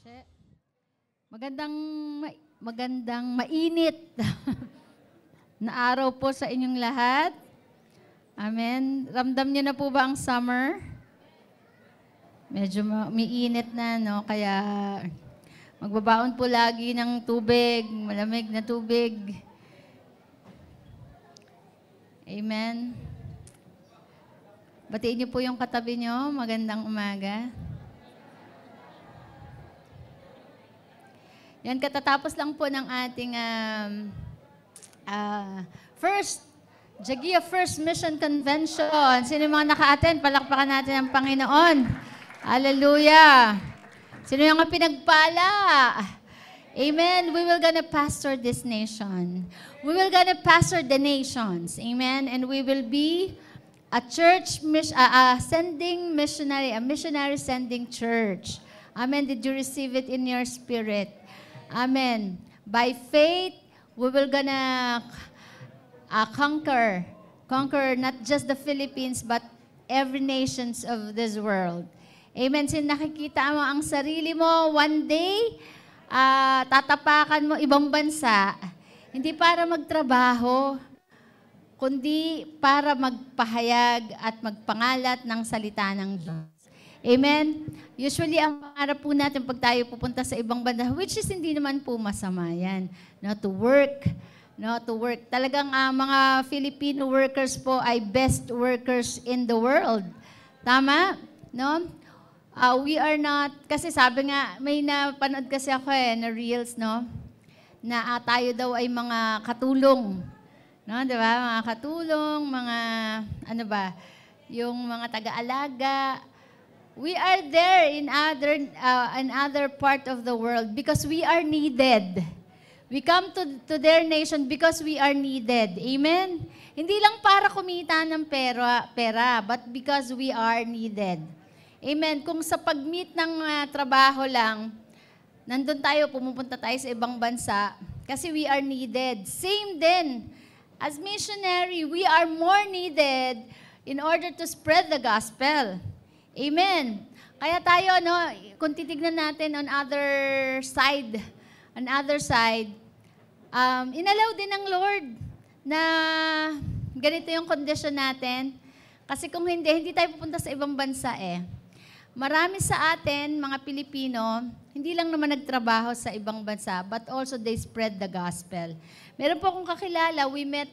Che. Magandang mainit na araw po sa inyong lahat. Amen. Ramdam niyo na po ba ang summer? Medyo umiinit na, no? Kaya magbabaon po lagi ng tubig, malamig na tubig. Amen. Batiin niyo po yung katabi niyo. Magandang umaga. Yan, katatapos lang po ng ating Jagia First Mission Convention. Sino yung mga naka-attend? Palakpakan natin ang Panginoon. Hallelujah! Sino yung mga pinagpala? Amen. We will gonna pastor this nation. We will gonna pastor the nations. Amen. And we will be a church, sending missionary, a missionary sending church. Amen. Did you receive it in your spirit? Amen. By faith, we will gonna conquer not just the Philippines, but every nations of this world. Amen. Sin nakikita mo ang sarili mo, one day, tatapakan mo ibang bansa, hindi para magtrabaho, kundi para magpahayag at magpangalat ng salita ng Diyos. Amen? Usually, ang pangarap po natin pag tayo pupunta sa ibang banda, which is hindi naman po masama yan, no, to work. Talagang mga Filipino workers po ay best workers in the world. Tama? No? We are not, kasi sabi nga, may napanood kasi ako na reels, no? Na tayo daw ay mga katulong. No, 'di ba? Mga katulong, mga ano ba? Yung mga taga-alaga. We are there in other part of the world because we are needed. We come to their nation because we are needed. Amen? Hindi lang para kumita ng pera, but because we are needed. Amen? Kung sa pag-meet ng trabaho lang, nandun tayo, pumupunta tayo sa ibang bansa, kasi we are needed. Same din. As missionary, we are more needed in order to spread the gospel. Amen. Kaya tayo, no, kung titignan natin on other side, inalaw din ng Lord na ganito yung condition natin. Kasi kung hindi tayo pupunta sa ibang bansa Marami sa atin, mga Pilipino, hindi lang naman nagtrabaho sa ibang bansa, but also they spread the gospel. Meron po akong kakilala, we met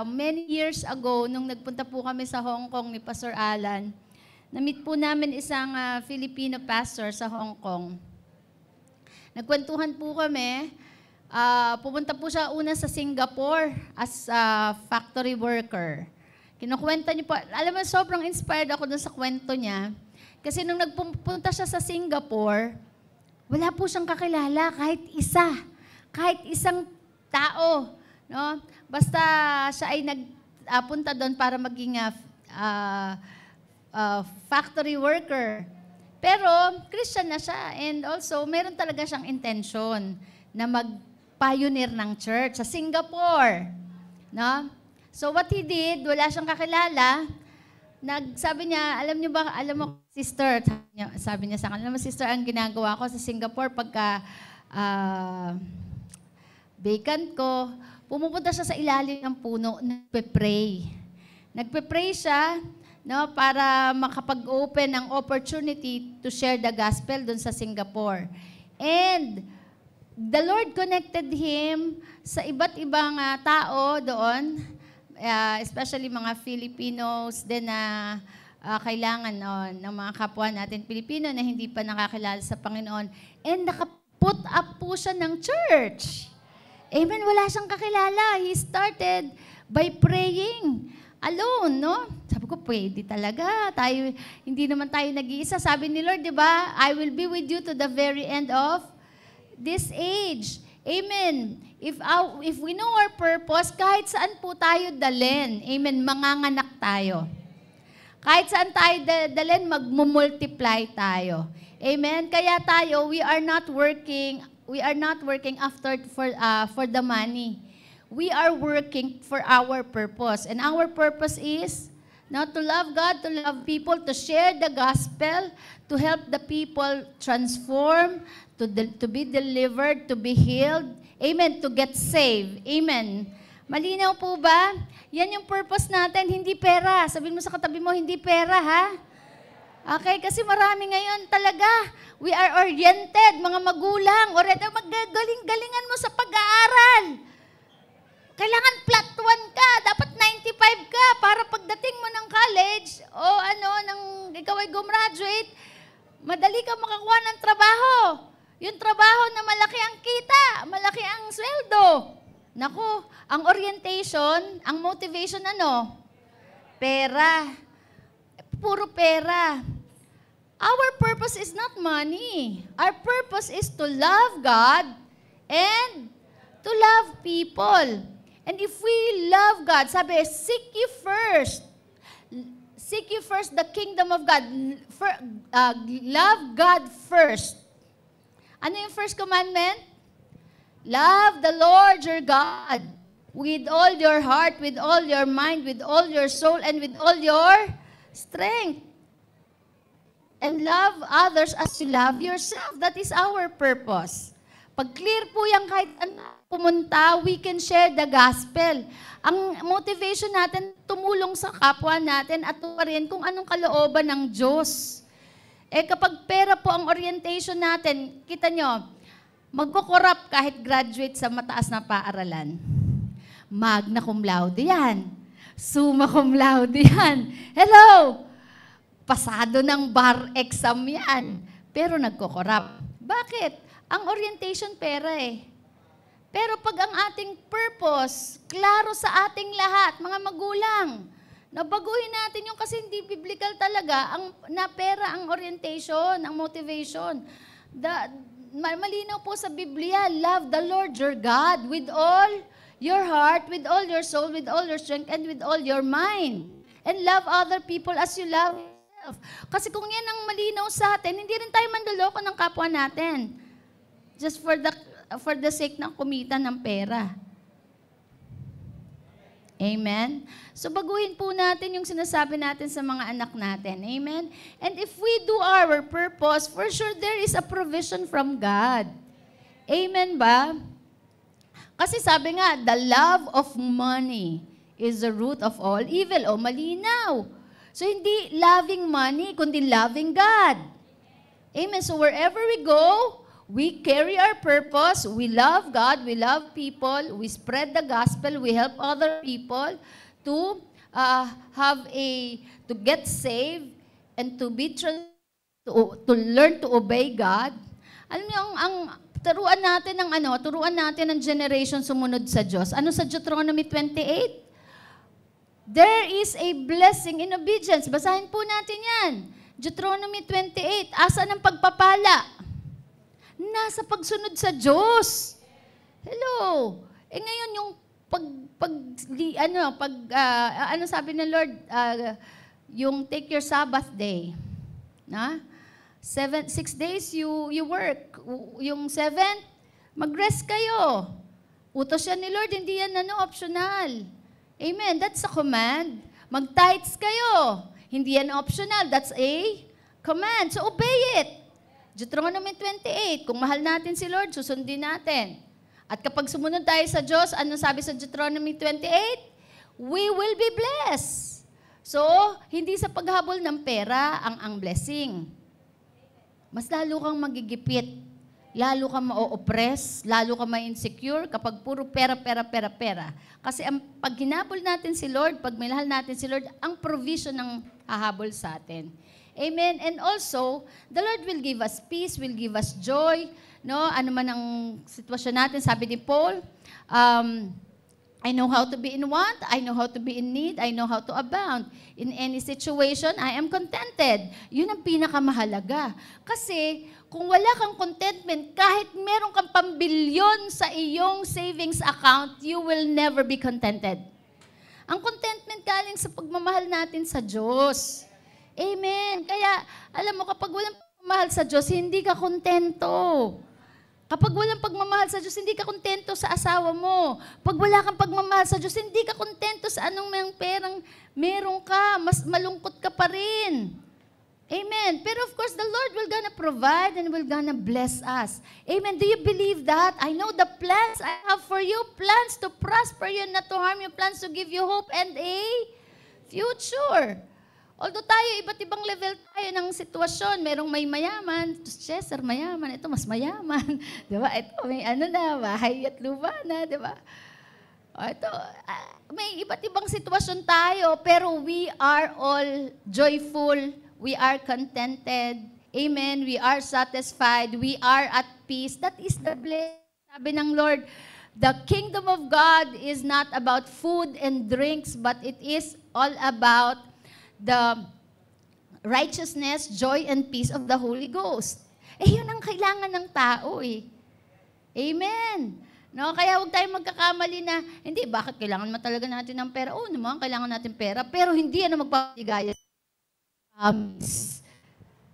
many years ago, nung nagpunta po kami sa Hong Kong ni Pastor Alan. Na-meet po namin isang Filipino pastor sa Hong Kong. Nagkwentuhan po kami. Pumunta po siya una sa Singapore as a factory worker. Kinukwenta niyo po. Alam mo, sobrang inspired ako dun sa kwento niya. Kasi nung nagpunta siya sa Singapore, wala po siyang kakilala, kahit isang tao. No? Basta siya ay nagpunta doon para maging factory worker. Pero Christian na siya, and also meron talaga siyang intention na mag-pioneer ng church sa Singapore. No? So what he did, wala siyang kakilala, sabi niya, alam mo, sister, sabi niya sa akin, alam mo, sister, ang ginagawa ko sa Singapore pagka vacant ko, pumupunta siya sa ilalim ng puno, nagpe-pray siya, no, para makapag-open ng opportunity to share the gospel doon sa Singapore. And the Lord connected him sa iba't ibang tao doon, especially mga Filipinos din na kailangan ng mga kapwa natin Pilipino na hindi pa nakakilala sa Panginoon. And nakaput up po siya ng church. Amen, wala siyang kakilala. He started by praying alone, no? Sabi ko, pwede talaga. Hindi naman tayo nag-iisa. Sabi ni Lord, di ba? I will be with you to the very end of this age. Amen. If we know our purpose, kahit saan po tayo dalhin, amen, manganganak tayo. Kahit saan tayo dalhin, magmumultiply tayo. Amen. Kaya tayo, we are not working for the money. We are working for our purpose. And our purpose is Now, to love God, to love people, to share the gospel, to help the people transform, to be delivered, to be healed. Amen. To get saved. Amen. Malinaw po ba? Yan yung purpose natin, hindi pera. Sabihin mo sa katabi mo, hindi pera, ha? Okay, kasi marami ngayon talaga, we are oriented, mga magulang, oriented, galingan mo sa pag-aaral. Kailangan flat 1 ka, dapat 95 ka para pagdating mo ng college o ikaw ay gumraduate, madali ka makakuha ng trabaho. Yung trabaho na malaki ang kita, malaki ang sweldo. Naku, ang orientation, ang motivation pera. Puro pera. Our purpose is not money. Our purpose is to love God and to love people. And if we love God, sabi, seek ye first the kingdom of God. Love God first. Ano yung first commandment? Love the Lord your God with all your heart, with all your mind, with all your soul, and with all your strength. And love others as you love yourself. That is our purpose. Pag clear po yan, kahit pumunta, we can share the gospel. Ang motivation natin, tumulong sa kapwa natin at tuwarin kung anong kalooban ng Diyos. Kapag pera po ang orientation natin, kita nyo, magkukorap kahit graduate sa mataas na paaralan. Magna cum laude yan. Summa cum laude yan. Hello! Pasado ng bar exam yan. Pero nagkukorap. Bakit? Ang orientation pera Pero pag ang ating purpose, klaro sa ating lahat, mga magulang, nabaguhin natin yung kasi hindi biblical talaga, na pera ang orientation, ang motivation. Malinaw po sa Biblia, love the Lord your God with all your heart, with all your soul, with all your strength, and with all your mind. And love other people as you love yourself. Kasi kung yan ang malinaw sa atin, hindi rin tayo manduloko ng kapwa natin. Just for the sake ng kumita ng pera. Amen? So baguhin po natin yung sinasabi natin sa mga anak natin. Amen? And if we do our purpose, for sure there is a provision from God. Amen ba? Kasi sabi nga, the love of money is the root of all evil. O malinaw. So hindi loving money, kundi loving God. Amen? So wherever we go, we carry our purpose, we love God, we love people, we spread the gospel, we help other people to to get saved and to learn to obey God. Alam niyo, turuan natin ng generation sumunod sa Diyos. Ano sa Deuteronomy 28? There is a blessing in obedience. Basahin po natin yan. Deuteronomy 28, asa ng pagpapala? Nasa pagsunod sa Diyos. Hello. Ngayon yung ano sabi ng Lord, yung take your Sabbath day. 6 days you work. Yung 7th, mag-rest kayo. Utos yan ni Lord, hindi yan optional. Amen. That's a command. Mag-tithes kayo. Hindi yan optional. That's a command. So obey it. Deuteronomy 28, kung mahal natin si Lord, susundin natin. At kapag sumunod tayo sa Diyos, ano sabi sa Deuteronomy 28? We will be blessed. So, hindi sa paghabol ng pera ang blessing. Mas lalo kang magigipit, lalo kang ma-oppress, lalo kang ma-insecure kapag puro pera. Kasi pag hinabol natin si Lord, pag minahal natin si Lord, ang provision ng hahabol sa atin. Amen. And also, the Lord will give us peace, will give us joy. No? Ano man ang sitwasyon natin, sabi ni Paul, I know how to be in want, I know how to be in need, I know how to abound. In any situation, I am contented. Yun ang pinakamahalaga. Kasi, kung wala kang contentment, kahit meron kang pambilyon sa iyong savings account, you will never be contented. Ang contentment galing sa pagmamahal natin sa Diyos. Amen. Kaya, alam mo, kapag walang pagmamahal sa Diyos, hindi ka kontento. Kapag walang pagmamahal sa Diyos, hindi ka kontento sa asawa mo. Pag wala kang pagmamahal sa Diyos, hindi ka kontento sa anong may perang meron ka. Mas malungkot ka pa rin. Amen. Pero of course, the Lord will gonna provide and will gonna bless us. Amen. Do you believe that? I know the plans I have for you, plans to prosper you, not to harm you, plans to give you hope and a future. Although tayo, iba't ibang level tayo ng sitwasyon. Merong may mayaman. Cesar, mayaman. Ito, mas mayaman. Diba? Ito, may ano na, bahay at lupa na. Diba? O, ito, may iba't ibang sitwasyon tayo, pero we are all joyful. We are contented. Amen. We are satisfied. We are at peace. That is the blessing. Sabi ng Lord, the kingdom of God is not about food and drinks, but it is all about the righteousness, joy, and peace of the Holy Ghost. Yun ang kailangan ng tao eh. Amen. No, kaya huwag tayong magkakamali na, hindi, bakit kailangan mo talaga natin ng pera? Oo naman, kailangan natin pera, pero hindi yan ang magpapagaya.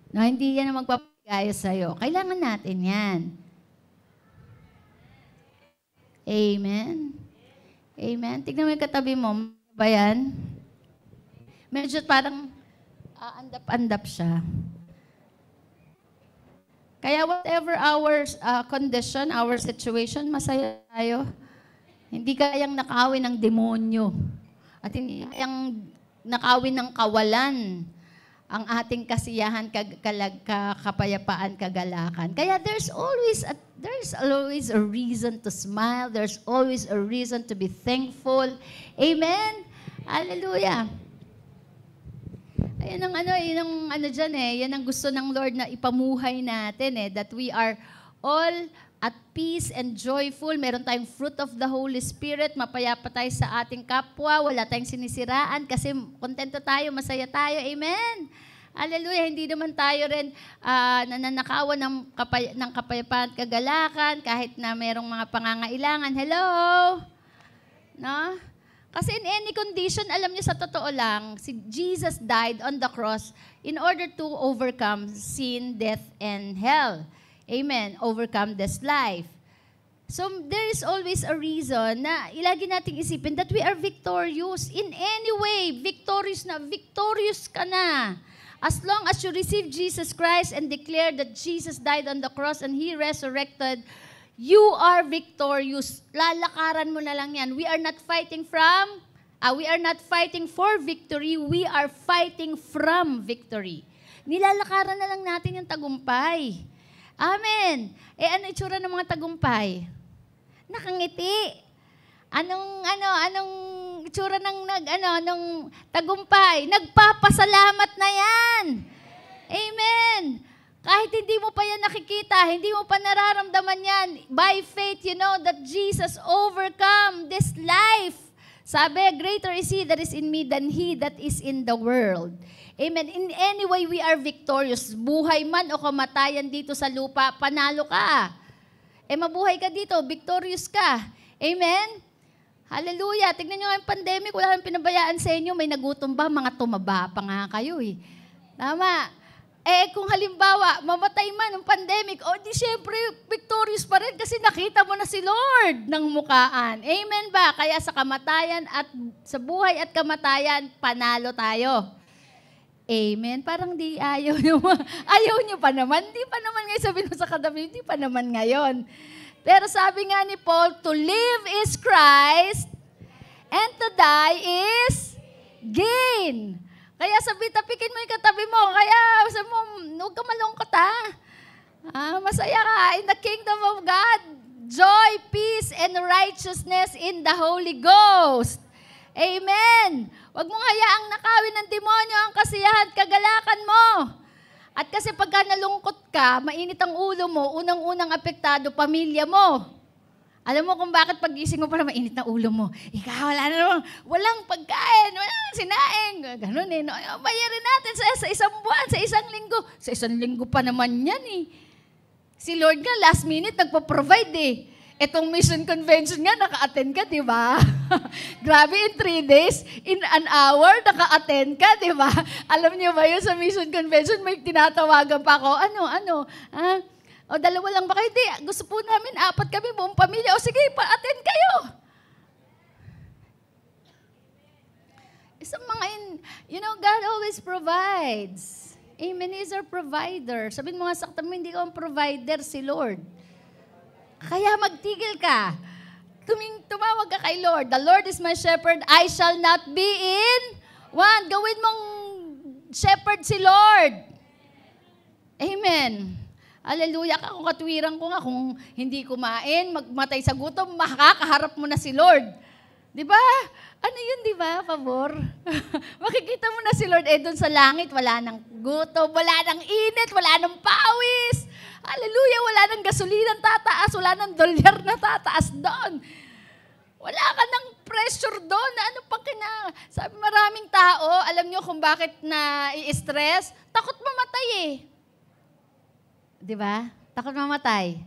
No, hindi yan ang magpapagaya sa'yo. Kailangan natin yan. Amen. Amen. Tignan mo yung katabi mo. Ba yan? Medyo parang andap-andap siya. Kaya whatever our condition, our situation, masaya tayo. Hindi kayang nakawin ng demonyo. At hindi kayang nakawin ng kawalan ang ating kasiyahan, kapayapaan, kagalakan. Kaya there's always a reason to smile. There's always a reason to be thankful. Amen? Hallelujah. Yan ang dyan eh. Yan ang gusto ng Lord na ipamuhay natin eh. That we are all at peace and joyful. Meron tayong fruit of the Holy Spirit. Mapayapa tayo sa ating kapwa. Wala tayong sinisiraan kasi kontento tayo, masaya tayo. Amen? Hallelujah. Hindi naman tayo rin nananakawan ng kapayapaan at kagalakan kahit na merong mga pangangailangan. Hello? No? Kasi in any condition, alam niyo sa totoo lang, si Jesus died on the cross in order to overcome sin, death, and hell. Amen. Overcome this life. So there is always a reason na ilagi nating isipin that we are victorious. In any way, victorious ka na. As long as you receive Jesus Christ and declare that Jesus died on the cross and He resurrected, you are victorious. Lalakaran mo na lang yan. We are not fighting for victory. We are fighting from victory. Nilalakaran na lang natin yung tagumpay. Amen. Ano itsura ng mga tagumpay? Nakangiti. Anong itsura ng tagumpay? Nagpapasalamat na yan. Amen. Kahit hindi mo pa yan nakikita, hindi mo pa nararamdaman yan, by faith, you know that Jesus overcome this life. Sabi, greater is He that is in me than he that is in the world. Amen. In any way, we are victorious. Buhay man o kamatayan dito sa lupa, panalo ka. Mabuhay ka dito, victorious ka. Amen? Hallelujah. Tignan nyo yung pandemic, wala kang pinabayaan sa inyo. May nagutom ba? Mga tumaba pa nga kayo eh. Tama. Kung halimbawa, mamatay man ng pandemic, di syempre, victorious pa rin kasi nakita mo na si Lord ng mukaan. Amen ba? Kaya sa kamatayan at sa buhay at kamatayan, panalo tayo. Amen. Parang di ayaw nyo pa naman. Di pa naman ngayon, sabi mo sa katabi, di pa naman ngayon. Pero sabi nga ni Paul, to live is Christ and to die is gain. Kaya tapikin mo yung katabi mo. Kaya sabi mo, huwag ka malungkot masaya ka. In the kingdom of God, joy, peace, and righteousness in the Holy Ghost. Amen. Huwag mong hayaang nakawin ng demonyo ang kasiyahan at kagalakan mo. At kasi pagka nalungkot ka, mainit ang ulo mo, unang-unang apektado, pamilya mo. Alam mo kung bakit pagising mo pala mainit na ulo mo. Ikaw, walang pagkain, walang sinaing. Ganun eh. No? Bayarin natin sa isang buwan, sa isang linggo. Sa isang linggo pa naman yan eh. Si Lord nga, last minute, nagpo-provide eh. Etong mission convention nga, naka-attend ka, di ba? Grabe, in 3 days, in an hour, naka-attend ka, di ba? Alam niyo ba yun, sa mission convention, may tinatawagan pa ako, O, 2 lang ba kayo? Hindi, gusto po namin, 4 kami, buong pamilya. O, sige, pa-attend kayo. Sa mga, God always provides. Amen, He's our provider. Sabihin mo nga sa katabi mo, hindi ka ang provider, si Lord. Kaya magtigil ka. Tumawag ka kay Lord. The Lord is my shepherd, I shall not be in want. Gawin mong shepherd si Lord. Amen. Hallelujah. Kung katwiran ko nga, kung hindi kumain, magmatay sa gutom, makakaharap mo na si Lord. Di ba? Ano yun, di ba? Pabor. Makikita mo na si Lord, doon sa langit, wala nang gutom, wala nang init, wala nang pawis. Hallelujah, wala nang gasolina tataas, wala nang dolyar na tataas doon. Wala ka nang pressure doon. Ano pa sabi maraming tao, alam nyo kung bakit na i-stress? Takot mamatay eh. Di ba? Takot mamatay.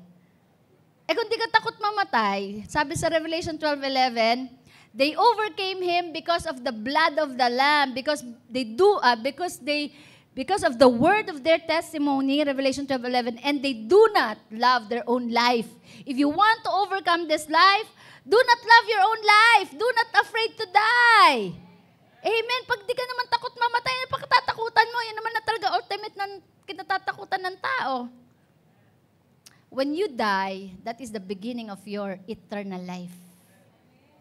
Kung di ka takot mamatay, sabi sa Revelation 12:11, they overcame him because of the blood of the Lamb, because of the word of their testimony, Revelation 12:11, and they do not love their own life. If you want to overcome this life, do not love your own life. Do not afraid to die. Amen. Pag di ka naman takot mamatay, pagkatatakutan mo, yan naman na talaga ultimate na kinatatakutan ng tao. When you die, that is the beginning of your eternal life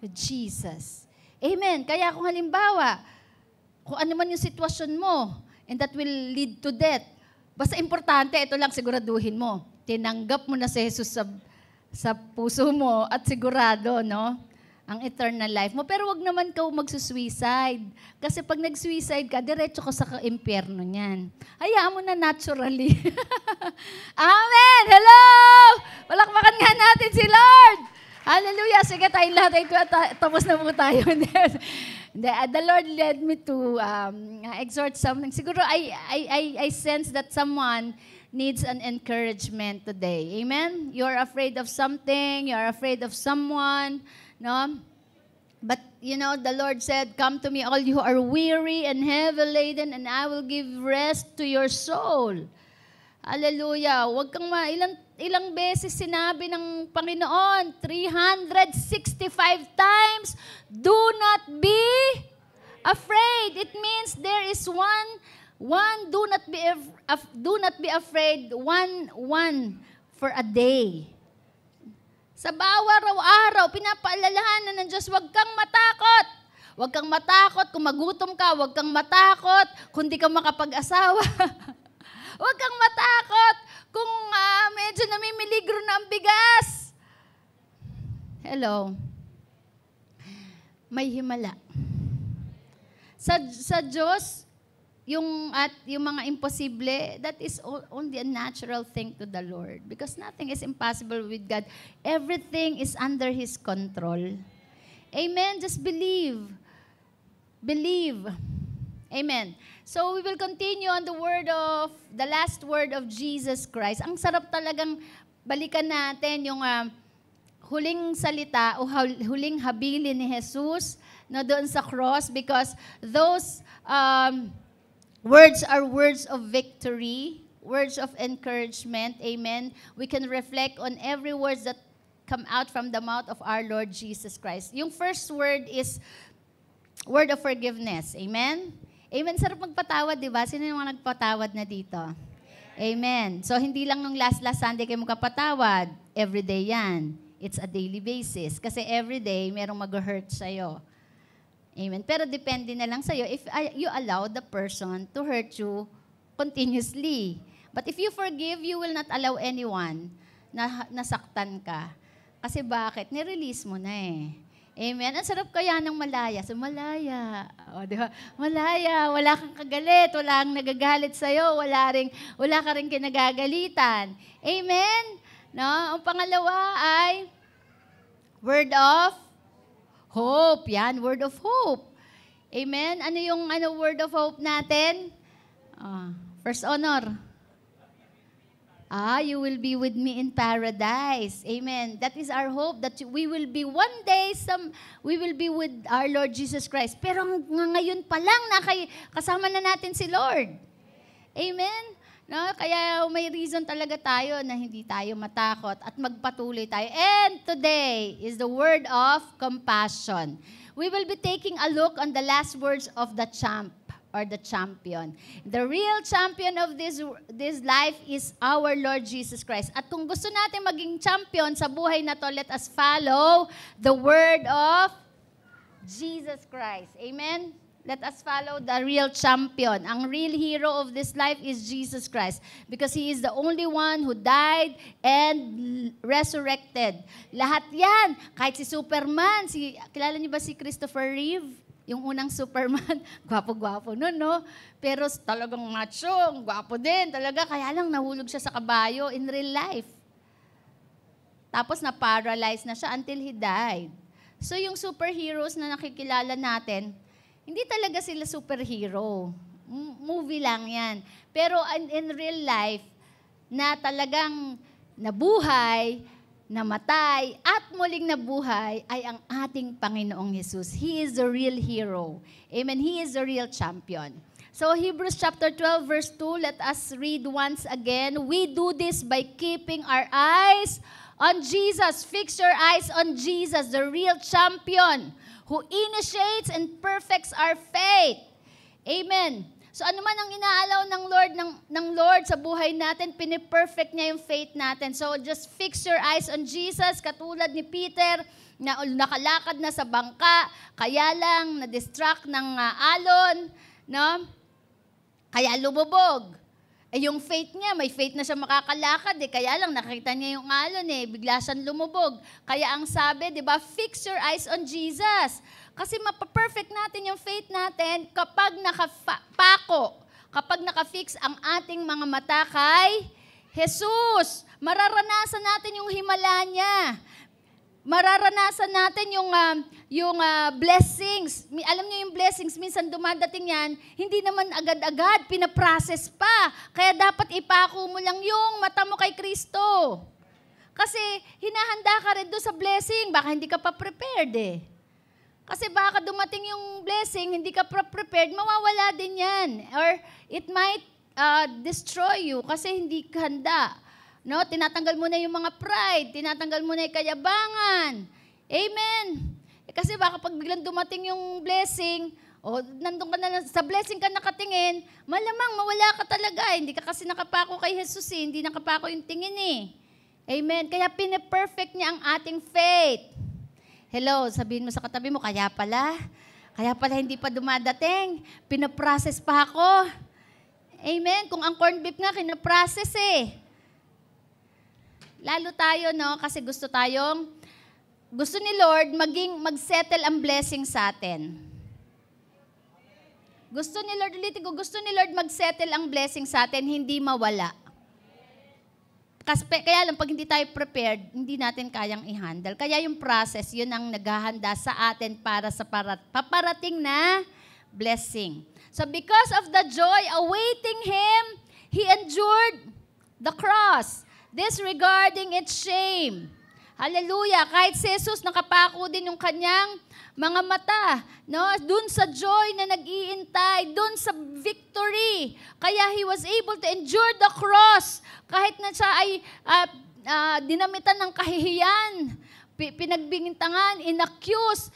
with Jesus. Amen. Kaya kung halimbawa, kung ano man yung sitwasyon mo, and that will lead to death, basta importante, ito lang siguraduhin mo. Tinanggap mo na si Jesus sa puso mo at sigurado, no? Ang eternal life mo. Pero wag naman ka magsusuicide. Kasi pag nag-suicide ka, diretso ka sa impyerno niyan. Hayaan mo na naturally. Amen! Hello! Palakpakan nga natin si Lord! Hallelujah! Sige, tayong lahat. Tapos na po tayo. The Lord led me to exhort something. Siguro, I sense that someone needs an encouragement today. Amen? You're afraid of something. You're afraid of someone. No? But, the Lord said, come to me, all you who are weary and heavy laden, and I will give rest to your soul. Hallelujah. Huwag kang ilang beses sinabi ng Panginoon, 365 times, do not be afraid. It means there is do not be afraid, one for a day. Sa bawat araw-araw, pinapaalalahanan ng Diyos, huwag kang matakot. Huwag kang matakot kung magutom ka, huwag kang matakot kung di ka makapag-asawa. Huwag kang matakot kung medyo namimiligro na ang bigas. Hello. May himala. Sa Diyos, yung mga imposible, that is only a natural thing to the Lord. Because nothing is impossible with God. Everything is under His control. Amen? Just believe. Believe. Amen. So we will continue on the last word of Jesus Christ. Ang sarap talagang balikan natin yung huling salita o huling habilin ni Jesus doon sa cross, because those words are words of victory, words of encouragement. Amen. We can reflect on every word that come out from the mouth of our Lord Jesus Christ. Yung first word is word of forgiveness. Amen. Amen. Sarap magpatawad, di ba? Sino yung mga nagpatawad na dito? Amen. So, hindi lang nung last Sunday kayo magkapatawad. Everyday yan. It's a daily basis. Kasi everyday, merong mag-hurt sa'yo. Amen. Pero depende na lang sa'yo if you allow the person to hurt you continuously. But if you forgive, you will not allow anyone na nasaktan ka. Kasi bakit? Nirelease mo na eh. Amen. Ang sarap kaya ng malaya. So, malaya. O, di ba? Malaya. Wala kang kagalit. Wala kang nagagalit sa'yo. Wala ka rin kinagagalitan. Amen. No? Ang pangalawa ay word of hope. Yan, word of hope. Amen. Ano yung word of hope natin? First honor. You will be with me in paradise. Amen. That is our hope, that we will be one day, we will be with our Lord Jesus Christ. Pero ngayon pa lang, kasama na natin si Lord. Amen. No? Kaya may reason talaga tayo na hindi tayo matakot at magpatuloy tayo. And today is the word of compassion. We will be taking a look on the last words of the champ or the champion. The real champion of this life is our Lord Jesus Christ. At kung gusto natin maging champion sa buhay na to, let us follow the word of Jesus Christ. Amen? Let us follow the real champion. Ang real hero of this life is Jesus Christ because He is the only one who died and resurrected. Lahat yan, kahit si Superman, kilala niyo ba si Christopher Reeve? Yung unang Superman, gwapo-gwapo nun, no? Pero talagang macho, gwapo din talaga. Kaya lang nahulog siya sa kabayo in real life. Tapos na-paralyze na siya until he died. So yung superheroes na nakikilala natin, hindi talaga sila superhero. Movie lang yan. Pero in real life, na talagang nabuhay, namatay, at muling nabuhay, ay ang ating Panginoong Jesus. He is the real hero. Amen. He is the real champion. So Hebrews chapter 12 verse 2, let us read once again. We do this by keeping our eyes on Jesus. Fix your eyes on Jesus, the real champion, who initiates and perfects our faith. Amen. So ano man ang inaalaw ng Lord sa buhay natin, piniperfect niya yung faith natin. So just fix your eyes on Jesus, katulad ni Peter, na nakalakad na sa bangka, kaya lang na-distract ng alon, no? Kaya lumubog. Yung faith niya, may faith na siya makakalakad kaya lang nakita niya yung alon bigla siyang lumubog. Kaya ang sabi, di ba, fix your eyes on Jesus. Kasi mapaperfect natin yung faith natin kapag kapag nakafix ang ating mga mata kay Jesus. Mararanasan natin yung himala niya. Mararanasan natin yung blessings. Alam niyo yung blessings, minsan dumadating yan, hindi naman agad-agad, pinaprocess pa. Kaya dapat ipako mo lang yung mata mo kay Kristo. Kasi hinahanda ka rin doon sa blessing, baka hindi ka pa prepared Kasi baka dumating yung blessing, hindi ka pa prepared, mawawala din yan. Or it might destroy you kasi hindi ka handa. No, tinatanggal mo na yung mga pride, tinatanggal mo na yung kayabangan. Amen. Kasi baka pag biglang dumating yung blessing, nandun ka na sa blessing ka nakatingin, malamang mawala ka talaga. Hindi ka kasi nakapako kay Jesus hindi nakapako yung tingin Amen. Kaya piniperfect niya ang ating faith. Hello, sabihin mo sa katabi mo, kaya pala hindi pa dumadating, pinaprocess pa ako. Amen. Kung ang corned beef nga, kinaprocess Lalo tayo, no? Kasi gusto ni Lord mag-settle ang blessing sa atin. Gusto ni Lord mag-settle ang blessing sa atin, hindi mawala. Kaya lang, pag hindi tayo prepared, hindi natin kayang i-handle. Kaya yung process, yun ang naghahanda sa atin para sa paparating na blessing. So because of the joy awaiting Him, He endured the cross, disregarding its shame. Hallelujah. Kahit si Jesus, nakapako din yung kanyang mga mata. No? Dun sa joy na nag-iintay, dun sa victory. Kaya He was able to endure the cross. Kahit na siya ay dinamitan ng kahihiyan, pinagbintangan, inaccused.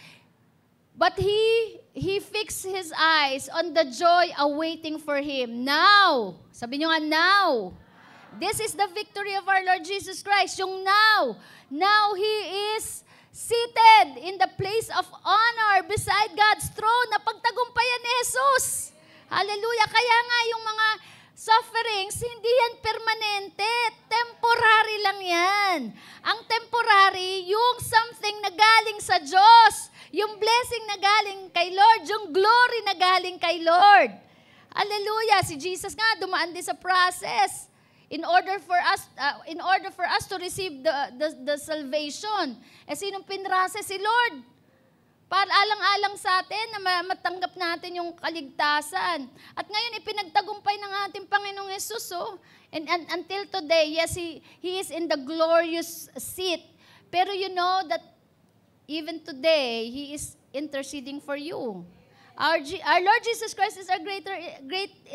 But He fixed His eyes on the joy awaiting for Him. Now, sabi nyo nga, now. This is the victory of our Lord Jesus Christ. Yung now. Now He is seated in the place of honor beside God's throne. Napagtagumpayan ni Jesus. Hallelujah. Kaya nga yung mga sufferings, hindi yan permanente. Temporary lang yan. Ang temporary, yung something na galing sa Diyos. Yung blessing na galing kay Lord. Yung glory na galing kay Lord. Hallelujah. Si Jesus nga dumaan din sa process. In order for us to receive the salvation. Sinong pinrasa? Si Lord. Para alang-alang sa atin na matanggap natin yung kaligtasan. At ngayon, ipinagtagumpay ng ating Panginoong Jesus. And until today, yes, He is in the glorious seat. Pero you know that even today, He is interceding for you. Our Lord Jesus Christ is our great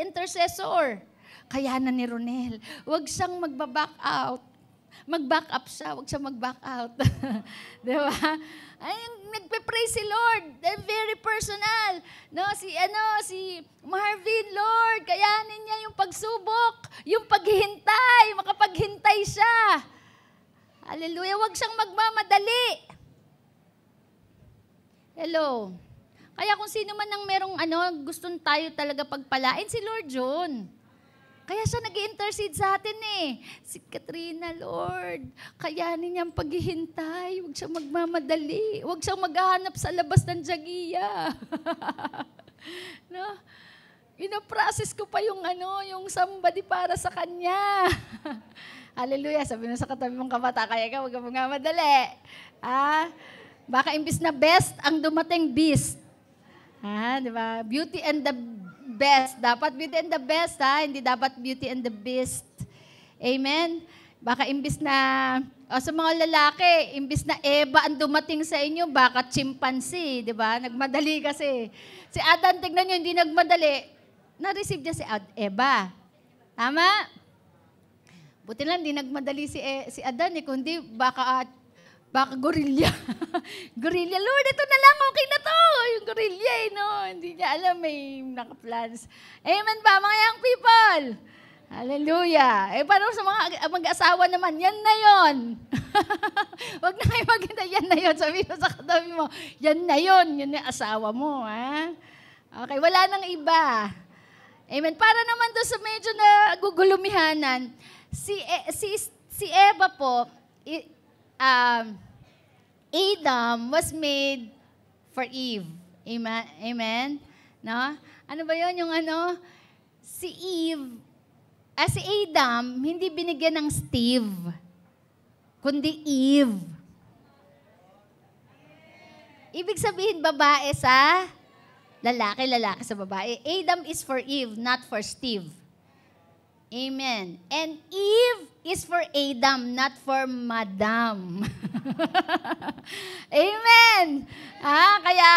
intercessor. Kayanan ni Ronel. Huwag siyang magbaback out. Mag-back up siya, huwag siya mag-back out. Di ba? Ay, nagpe-pray si Lord. Very personal. No, si Marvin, Lord, kayanin niya yung pagsubok, yung paghihintay, makapaghintay siya. Hallelujah, huwag siyang magmamadali. Hello. Kaya kung sino man ang merong gustong tayo talaga pagpalain, si Lord John. Kaya siya nag-intercede sa atin eh. Si Katrina, Lord, kayanin niya ang paghihintay. Huwag siyang magmamadali. Huwag siyang maghahanap sa labas ng Jagiya. No? Ino-process ko pa yung somebody para sa kanya. Hallelujah. Sabi na sa katabi mong kabata, kaya ka, huwag kang magmamadali. Baka imbis na best, ang dumating beast. Di ba? Beauty and the best. Dapat beauty and the best, Hindi dapat beauty and the beast. Amen? Baka imbis na, sa mga lalaki, imbis na Eva ang dumating sa inyo, baka chimpanzee, di ba? Nagmadali kasi. Si Adan, tignan nyo, hindi nagmadali. Na-receive niya si Eva. Tama? Buti lang, hindi nagmadali si Adan, kundi baka gorilla. Gorilla, Lord, ito na lang, okay na to. Yung gorilla, no? Hindi niya alam, may naka-plans. Amen ba, mga young people? Hallelujah. Paano sa mga mag-asawa naman, yan na yon. Huwag na kayo maganda, yan na yon. Sabihin mo sa katabi mo, yan na yon, yun yung asawa mo. Okay, wala nang iba. Amen. Para naman doon sa medyo na gugulumihanan, si Eva po, Adam was made for Eve. Amen? Amen? No? Ano ba yun? Yung si Adam, hindi binigyan ng Steve, kundi Eve. Ibig sabihin, babae sa lalaki, lalaki sa babae. Adam is for Eve, not for Steve. Amen. And Eve is for Adam, not for Madam. Amen. Kaya,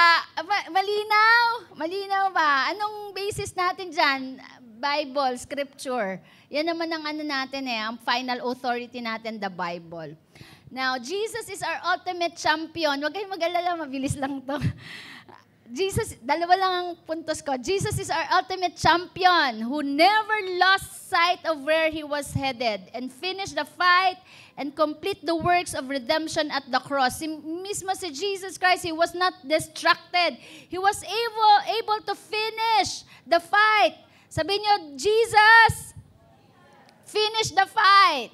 malinaw ba? Anong basis natin dyan? Bible, Scripture. Yan naman ang natin ang final authority natin, the Bible. Now, Jesus is our ultimate champion. Huwag kayong mag-alala, mabilis lang to. Dalawa lang ang puntos ko. Jesus is our ultimate champion who never lost sight of where He was headed and finished the fight and complete the works of redemption at the cross. Mismo si Jesus Christ, He was not distracted. He was able to finish the fight. Sabi niyo, Jesus, finish the fight.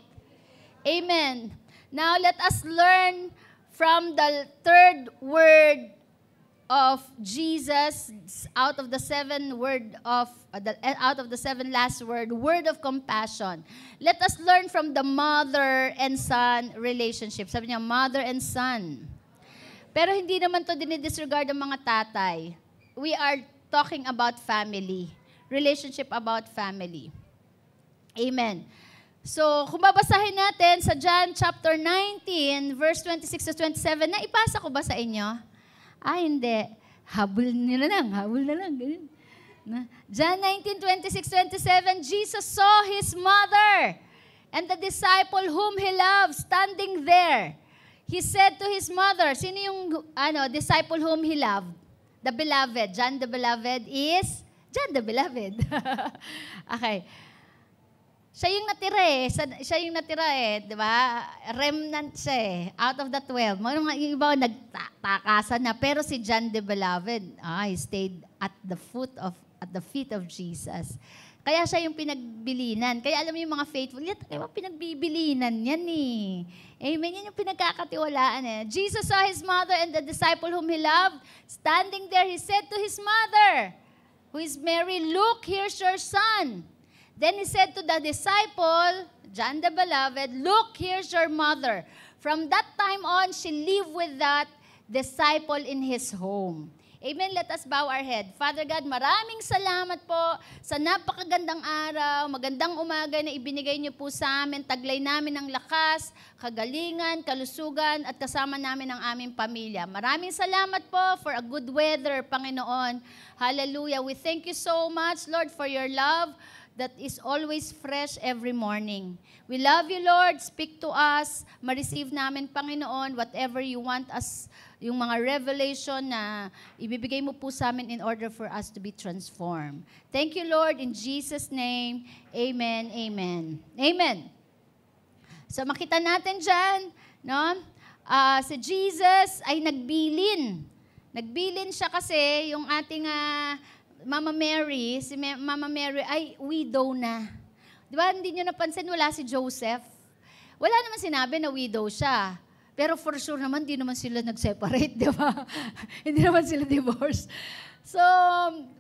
Amen. Now, let us learn from the third word of Jesus out of the seven last word of compassion. Let us learn from the mother and son relationship. Sabi niya, mother and son. Pero hindi naman to dinidisregard ang mga tatay. We are talking about family. Relationship about family. Amen. So, kung babasahin natin sa John chapter 19, verse 26 to 27, naipasa ko ba sa inyo? Hindi. Habol na lang. Ganyan. John 19, 26, 27, Jesus saw His mother and the disciple whom He loved standing there. He said to His mother, sino yung disciple whom He loved? The beloved. John the beloved is? John the beloved. Okay. Siya yung natira di ba? Remnant siya out of the 12. Yung iba nagtakasan na, pero si John the Beloved, he stayed at the feet of Jesus. Kaya siya yung pinagbilinan. Kaya alam mo yung mga faithful, kaya pinagbibilinan yan eh. Amen, yan yung pinagkakatiwalaan eh. Jesus saw His mother and the disciple whom He loved. Standing there, He said to His mother, who is Mary, "Look, here's your son." Then He said to the disciple, John the Beloved, "Look, here's your mother." From that time on, she lived with that disciple in His home. Amen. Let us bow our head. Father God, maraming salamat po sa napakagandang araw, magandang umaga na ibinigay niyo po sa amin. Taglay namin ng lakas, kagalingan, kalusugan, at kasama namin ang aming pamilya. Maraming salamat po for a good weather, Panginoon. Hallelujah. We thank you so much, Lord, for your love that is always fresh every morning. We love you, Lord. Speak to us. Ma-receive namin, Panginoon, whatever you want us, yung mga revelation na ibibigay mo po sa amin in order for us to be transformed. Thank you, Lord. In Jesus' name, amen, amen. Amen. So makita natin dyan, no? Si Jesus ay nagbilin. Nagbilin siya kasi yung ating Mama Mary, si Mama Mary ay widow na. Di ba, hindi nyo napansin, wala si Joseph. Wala naman sinabi na widow siya. Pero for sure naman, hindi naman sila nag-separate, di ba? Hindi naman sila divorced. So,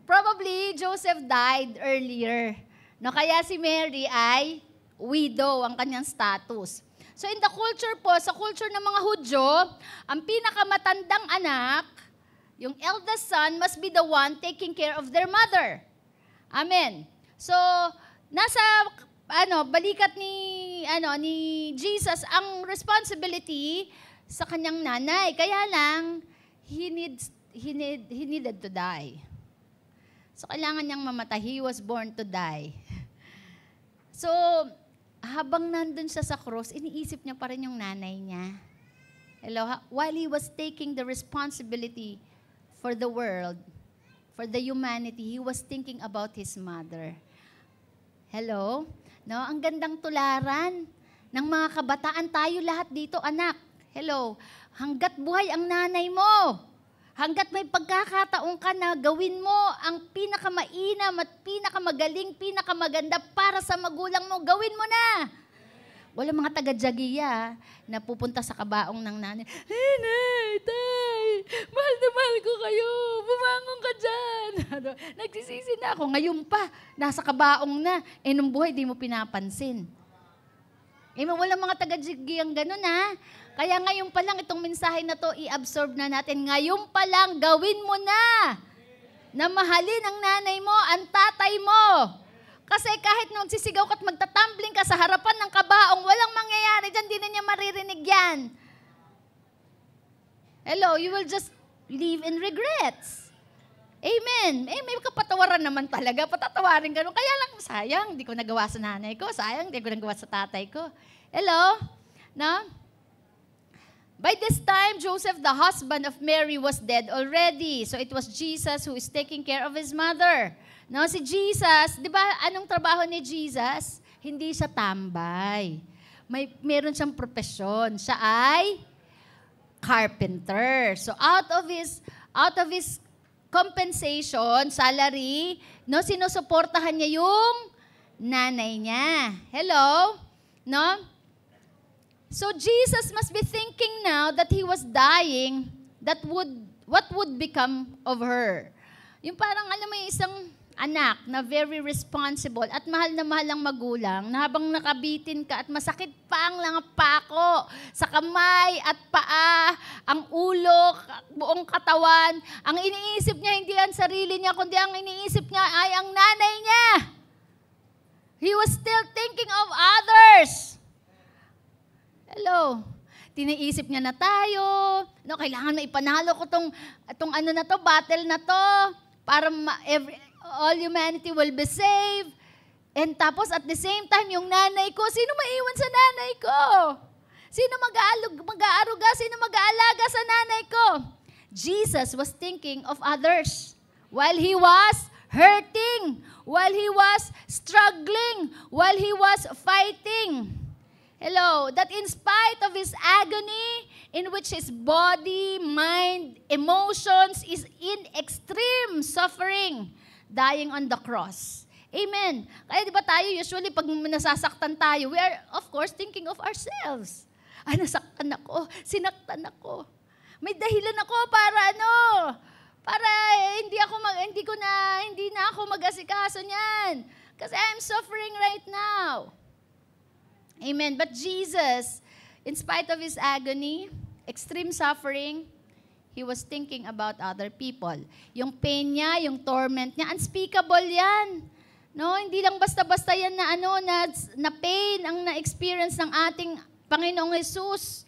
probably, Joseph died earlier. No, kaya si Mary ay widow, ang kanyang status. So, in the culture po, sa culture ng mga Hudyo, ang pinakamatandang anak, yung eldest son must be the one taking care of their mother. Amen. So, nasa balikat ni Jesus ang responsibility sa kanyang nanay. Kaya lang he needed to die. So, kailangan niyang mamatay. He was born to die. So, habang nandun siya sa cross, iniisip niya pa rin yung nanay niya. Hello? While he was taking the responsibility for the world, for the humanity, he was thinking about his mother. Hello? No, ang gandang tularan ng mga kabataan, tayo lahat dito, anak. Hello? Hanggat buhay ang nanay mo, hanggat may pagkakataon ka na gawin mo ang pinakamainam at pinakamagaling, pinakamaganda para sa magulang mo, gawin mo na. Wala mga taga-Jagiya na pupunta sa kabaong ng nanay. Nay, tay, mahal na mahal ko kayo. Bumangon ka dyan. Nagsisisi na ako. Ngayon pa, nasa kabaong na. Nung buhay, di mo pinapansin. Wala mga taga-Jagiyang ganun, ha? Kaya ngayon pa lang, itong mensahe na to, i-absorb na natin. Ngayon pa lang, gawin mo na mahalin ang nanay mo, ang tatay mo. Kasi kahit nung sisigaw ka at magtatumbling ka sa harapan ng kabaong, walang mangyayari dyan, di na niya maririnig yan. Hello, you will just live in regrets. Amen. May kapatawaran naman talaga, patatawarin ka. Kaya lang, sayang, di ko nagawa sa nanay ko. Sayang, di ko nagawa sa tatay ko. Hello? No? By this time, Joseph, the husband of Mary, was dead already. So it was Jesus who is taking care of his mother. No, si Jesus, di ba, anong trabaho ni Jesus? Hindi siya tambay. Meron siyang profesyon. Siya ay carpenter. So out of his compensation, salary, no, sinusuportahan niya yung nanay niya. Hello? No? So Jesus must be thinking now that he was dying, what would become of her? Yung parang, alam mo, yung isang anak na very responsible at mahal ang magulang na habang nakabitin ka at masakit pa ang mga pako sa kamay at paa, ang ulo, buong katawan, ang iniisip niya hindi ang sarili niya, kundi ang iniisip niya ay ang nanay niya. He was still thinking of others. Hello? Tiniisip niya na tayo, no, kailangan na ipanalo ko tong ano na to, battle na to, para all humanity will be saved. And tapos at the same time, yung nanay ko, sino maiwan sa nanay ko? Sino mag-aaruga? Sino mag-aalaga sa nanay ko? Jesus was thinking of others while he was hurting, while he was struggling, while he was fighting. Hello, that in spite of his agony, in which his body, mind, emotions is in extreme suffering, dying on the cross. Amen. Kaya di ba tayo usually pag nasasaktan tayo, we are of course thinking of ourselves. Ay, nasaktan ako, sinaktan ako. May dahilan ako para hindi na ako mag-asikaso niyan. Kasi I'm suffering right now. Amen. But Jesus, in spite of his agony, extreme suffering, he was thinking about other people. Yung pain niya, yung torment niya, unspeakable yan. No, hindi lang basta-basta yan na pain ang na-experience ng ating Panginoong Jesus.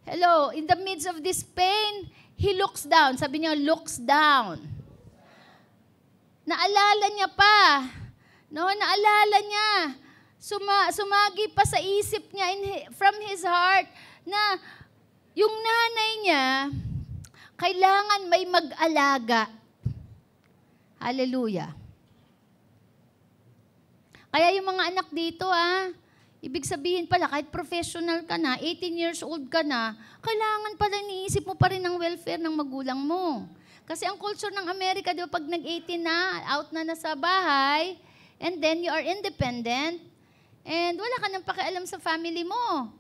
Hello, in the midst of this pain, he looks down. Sabi niya, looks down. Naalala niya pa No, naalala niya. Sumagi pa sa isip niya from his heart na yung nanay niya kailangan may mag-alaga. Hallelujah. Kaya yung mga anak dito, ibig sabihin pala, kahit professional ka na, 18 years old ka na, kailangan pala iniisip mo pa rin ang welfare ng magulang mo. Kasi ang culture ng Amerika, di ba, pag nag-18 na, out na sa bahay, and then you are independent, and wala ka nang pakialam sa family mo.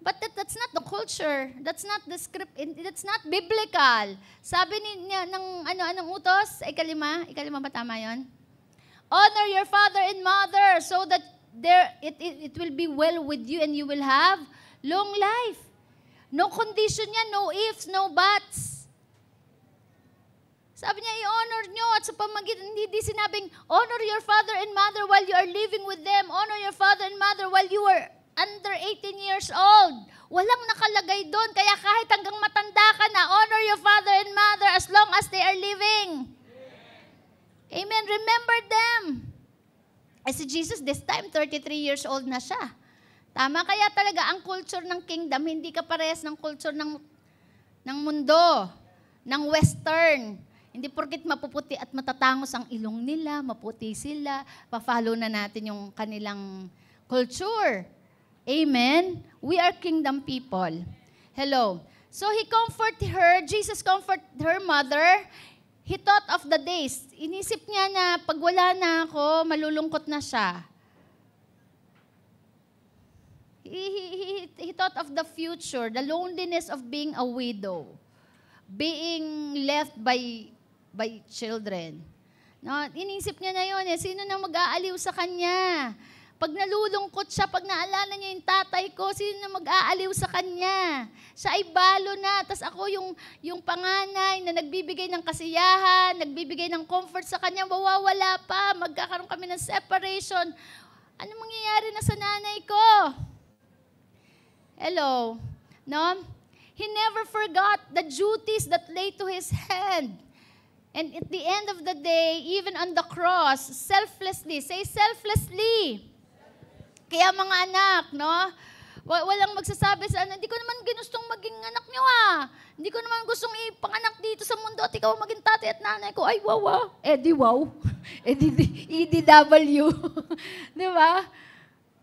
But that's not the culture. That's not the script. That's not biblical. Sabi niya anong utos? Ikalima ba tama yun? Honor your father and mother so that it will be well with you and you will have long life. No condition yan, no ifs, no buts. Sabi niya, i-honor nyo at sa pamagitan, hindi sinabing, honor your father and mother while you are living with them. Honor your father and mother while you are under 18 years old. Walang nakalagay doon. Kaya kahit hanggang matanda ka na, honor your father and mother as long as they are living. Amen. Remember them. Si Jesus, this time, 33 years old na siya. Tama, kaya talaga ang culture ng kingdom, hindi ka parehas ng culture ng mundo, ng western. Hindi porkit mapuputi at matatangos ang ilong nila, maputi sila, pa-follow na natin yung kanilang culture. Amen? We are kingdom people. Hello. So he comforted her, Jesus comforted her mother. He thought of the days. Inisip niya na pag wala na ako, malulungkot na siya. He thought of the future, the loneliness of being a widow, being left by children. No, inisip niya na yun, sino na mag-aaliw sa kanya? Pag nalulungkot siya, pag naalala niya yung tatay ko, sino na mag-aaliw sa kanya? Siya ay balo na, tas ako yung panganay na nagbibigay ng kasiyahan, nagbibigay ng comfort sa kanya, mawawala pa, magkakaroon kami ng separation. Ano mangyayari na sa nanay ko? Hello? No? He never forgot the duties that lay to his hand. And at the end of the day, even on the cross, selflessly, say selflessly. Kaya mga anak, no? Walang magsasabi sa hindi ko naman ginustong maging anak niyo Hindi ko naman gustong ipanganak dito sa mundo at ikaw maging tatay at nanay ko. Ay, wow. Di wow. EDW. Di ba?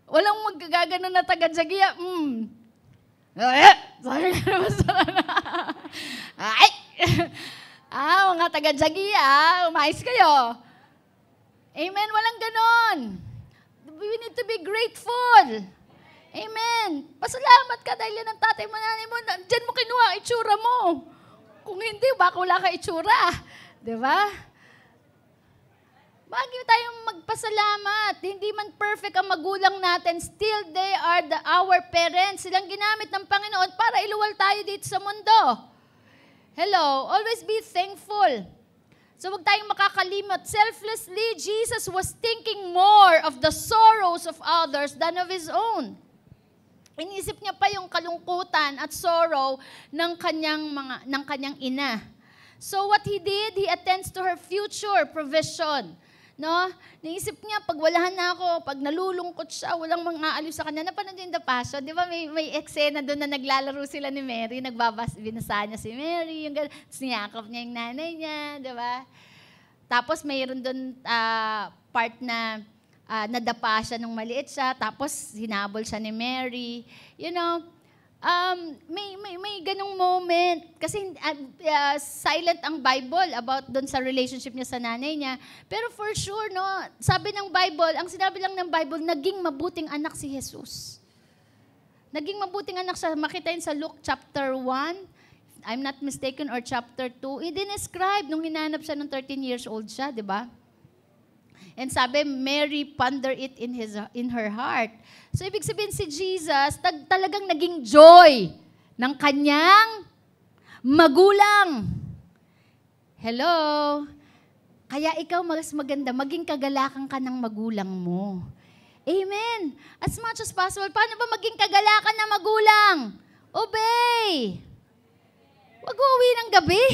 Walang magagano na taga-Jagiya. Sabi ka naman sa ay! Mga taga-Jagiya, umayos kayo. Amen? Walang ganon. We need to be grateful. Amen. Pasalamat ka dahil yan ang tatay mo, nanay mo. Diyan mo kinuha ang itsura mo. Kung hindi, baka wala ka itsura. Di ba? Bagay tayong magpasalamat. Hindi man perfect ang magulang natin, still they are our parents. Silang ginamit ng Panginoon para iluwal tayo dito sa mundo. Hello, always be thankful. So huwag tayong makakalimot. Selflessly, Jesus was thinking more of the sorrows of others than of His own. Inisip niya pa yung kalungkutan at sorrow ng kanyang ina. So what He did, He attends to her future provision. No? Naisip niya, pag walahan na ako, pag nalulungkot siya, walang mang-aaliw sa kanya. Napanood din The Passion. Di ba may eksena doon na naglalaro sila ni Mary, binasa niya si Mary, yung niyakap niya yung nanay niya, di ba? Tapos mayroon doon part na nadapa siya nung maliit siya, tapos hinabol siya ni Mary. You know, may ganong moment. Kasi silent ang Bible about doon sa relationship niya sa nanay niya. Pero for sure, no, sabi ng Bible, ang sinabi lang ng Bible, naging mabuting anak si Jesus. Naging mabuting anak siya. Makita yun sa Luke chapter 1, I'm not mistaken, or chapter 2. I-describe nung hinanap siya nung 13 years old siya, di ba? And sabi, Mary ponder it in her heart. So, ibig sabihin si Jesus, talagang naging joy ng kanyang magulang. Hello? Kaya ikaw mas maganda, maging kagalakan ka ng magulang mo. Amen. As much as possible. Paano ba maging kagalakan ng magulang? Obey. Wag uuwi ng gabi.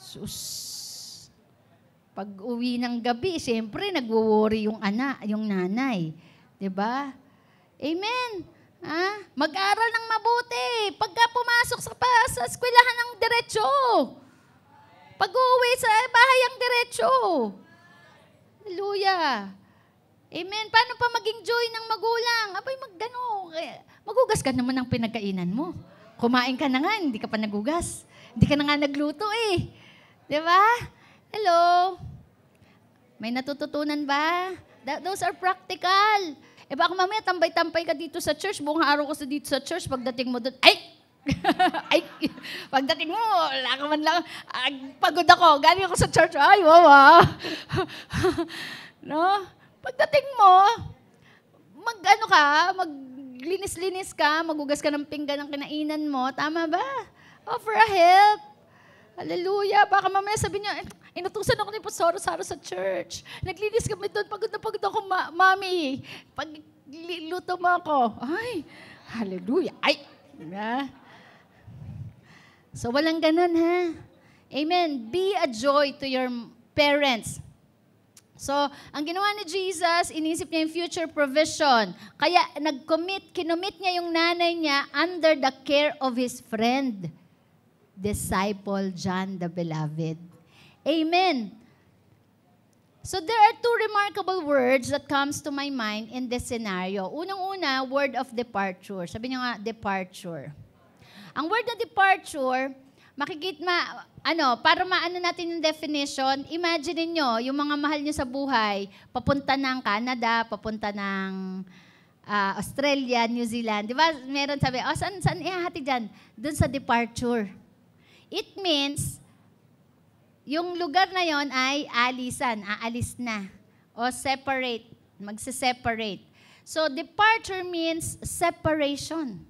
Sus. Pag uwi ng gabi, siyempre, nagwo-worry yung yung nanay. 'Di ba? Amen. Mag-aral ng mabuti. Pagka pumasok sa eskwelahan ng diretso. Pag-uwi sa bahay ang diretso. Hallelujah. Amen. Paano pa maging joy ng magulang? Abay, magugas ka naman ng pinagkainan mo. Kumain ka na nga, hindi ka pa nagugas. Hindi ka na nga nagluto eh. Di ba? Hello? May natututunan ba? Those are practical. Baka mamaya tambay-tambay ka dito sa church, buong araw ka dito sa church, pagdating mo doon, pagdating mo, wala ka man lang, pagod ako, galing ako sa church, wow. No? Pagdating mo, maglinis-linis ka, magugas ka ng pinggan ng kinainan mo, tama ba? Offer a help. Hallelujah. Baka mamaya sabi niya, inutusan ako ni Pastor Saro sa church. Naglinis kami doon, pagod na pagod ako, Mami. Pag luto mo ako, hallelujah. So, walang ganun, ha? Amen. Be a joy to your parents. So, ang ginawa ni Jesus, inisip niya yung future provision. Kaya, kinumit niya yung nanay niya under the care of his friend, disciple John the Beloved. Amen. So, there are two remarkable words that comes to my mind in this scenario. Unang-una, word of departure. Sabi niyo nga, departure. Ang word na departure, para maano natin yung definition, imagine niyo yung mga mahal niyo sa buhay, papunta ng Canada, papunta ng Australia, New Zealand. Di ba? Meron sabi, saan ihahati dyan? Doon sa departure. It means, yung lugar na yon ay alisan, aalis na. O separate, magse-separate. So, departure means separation.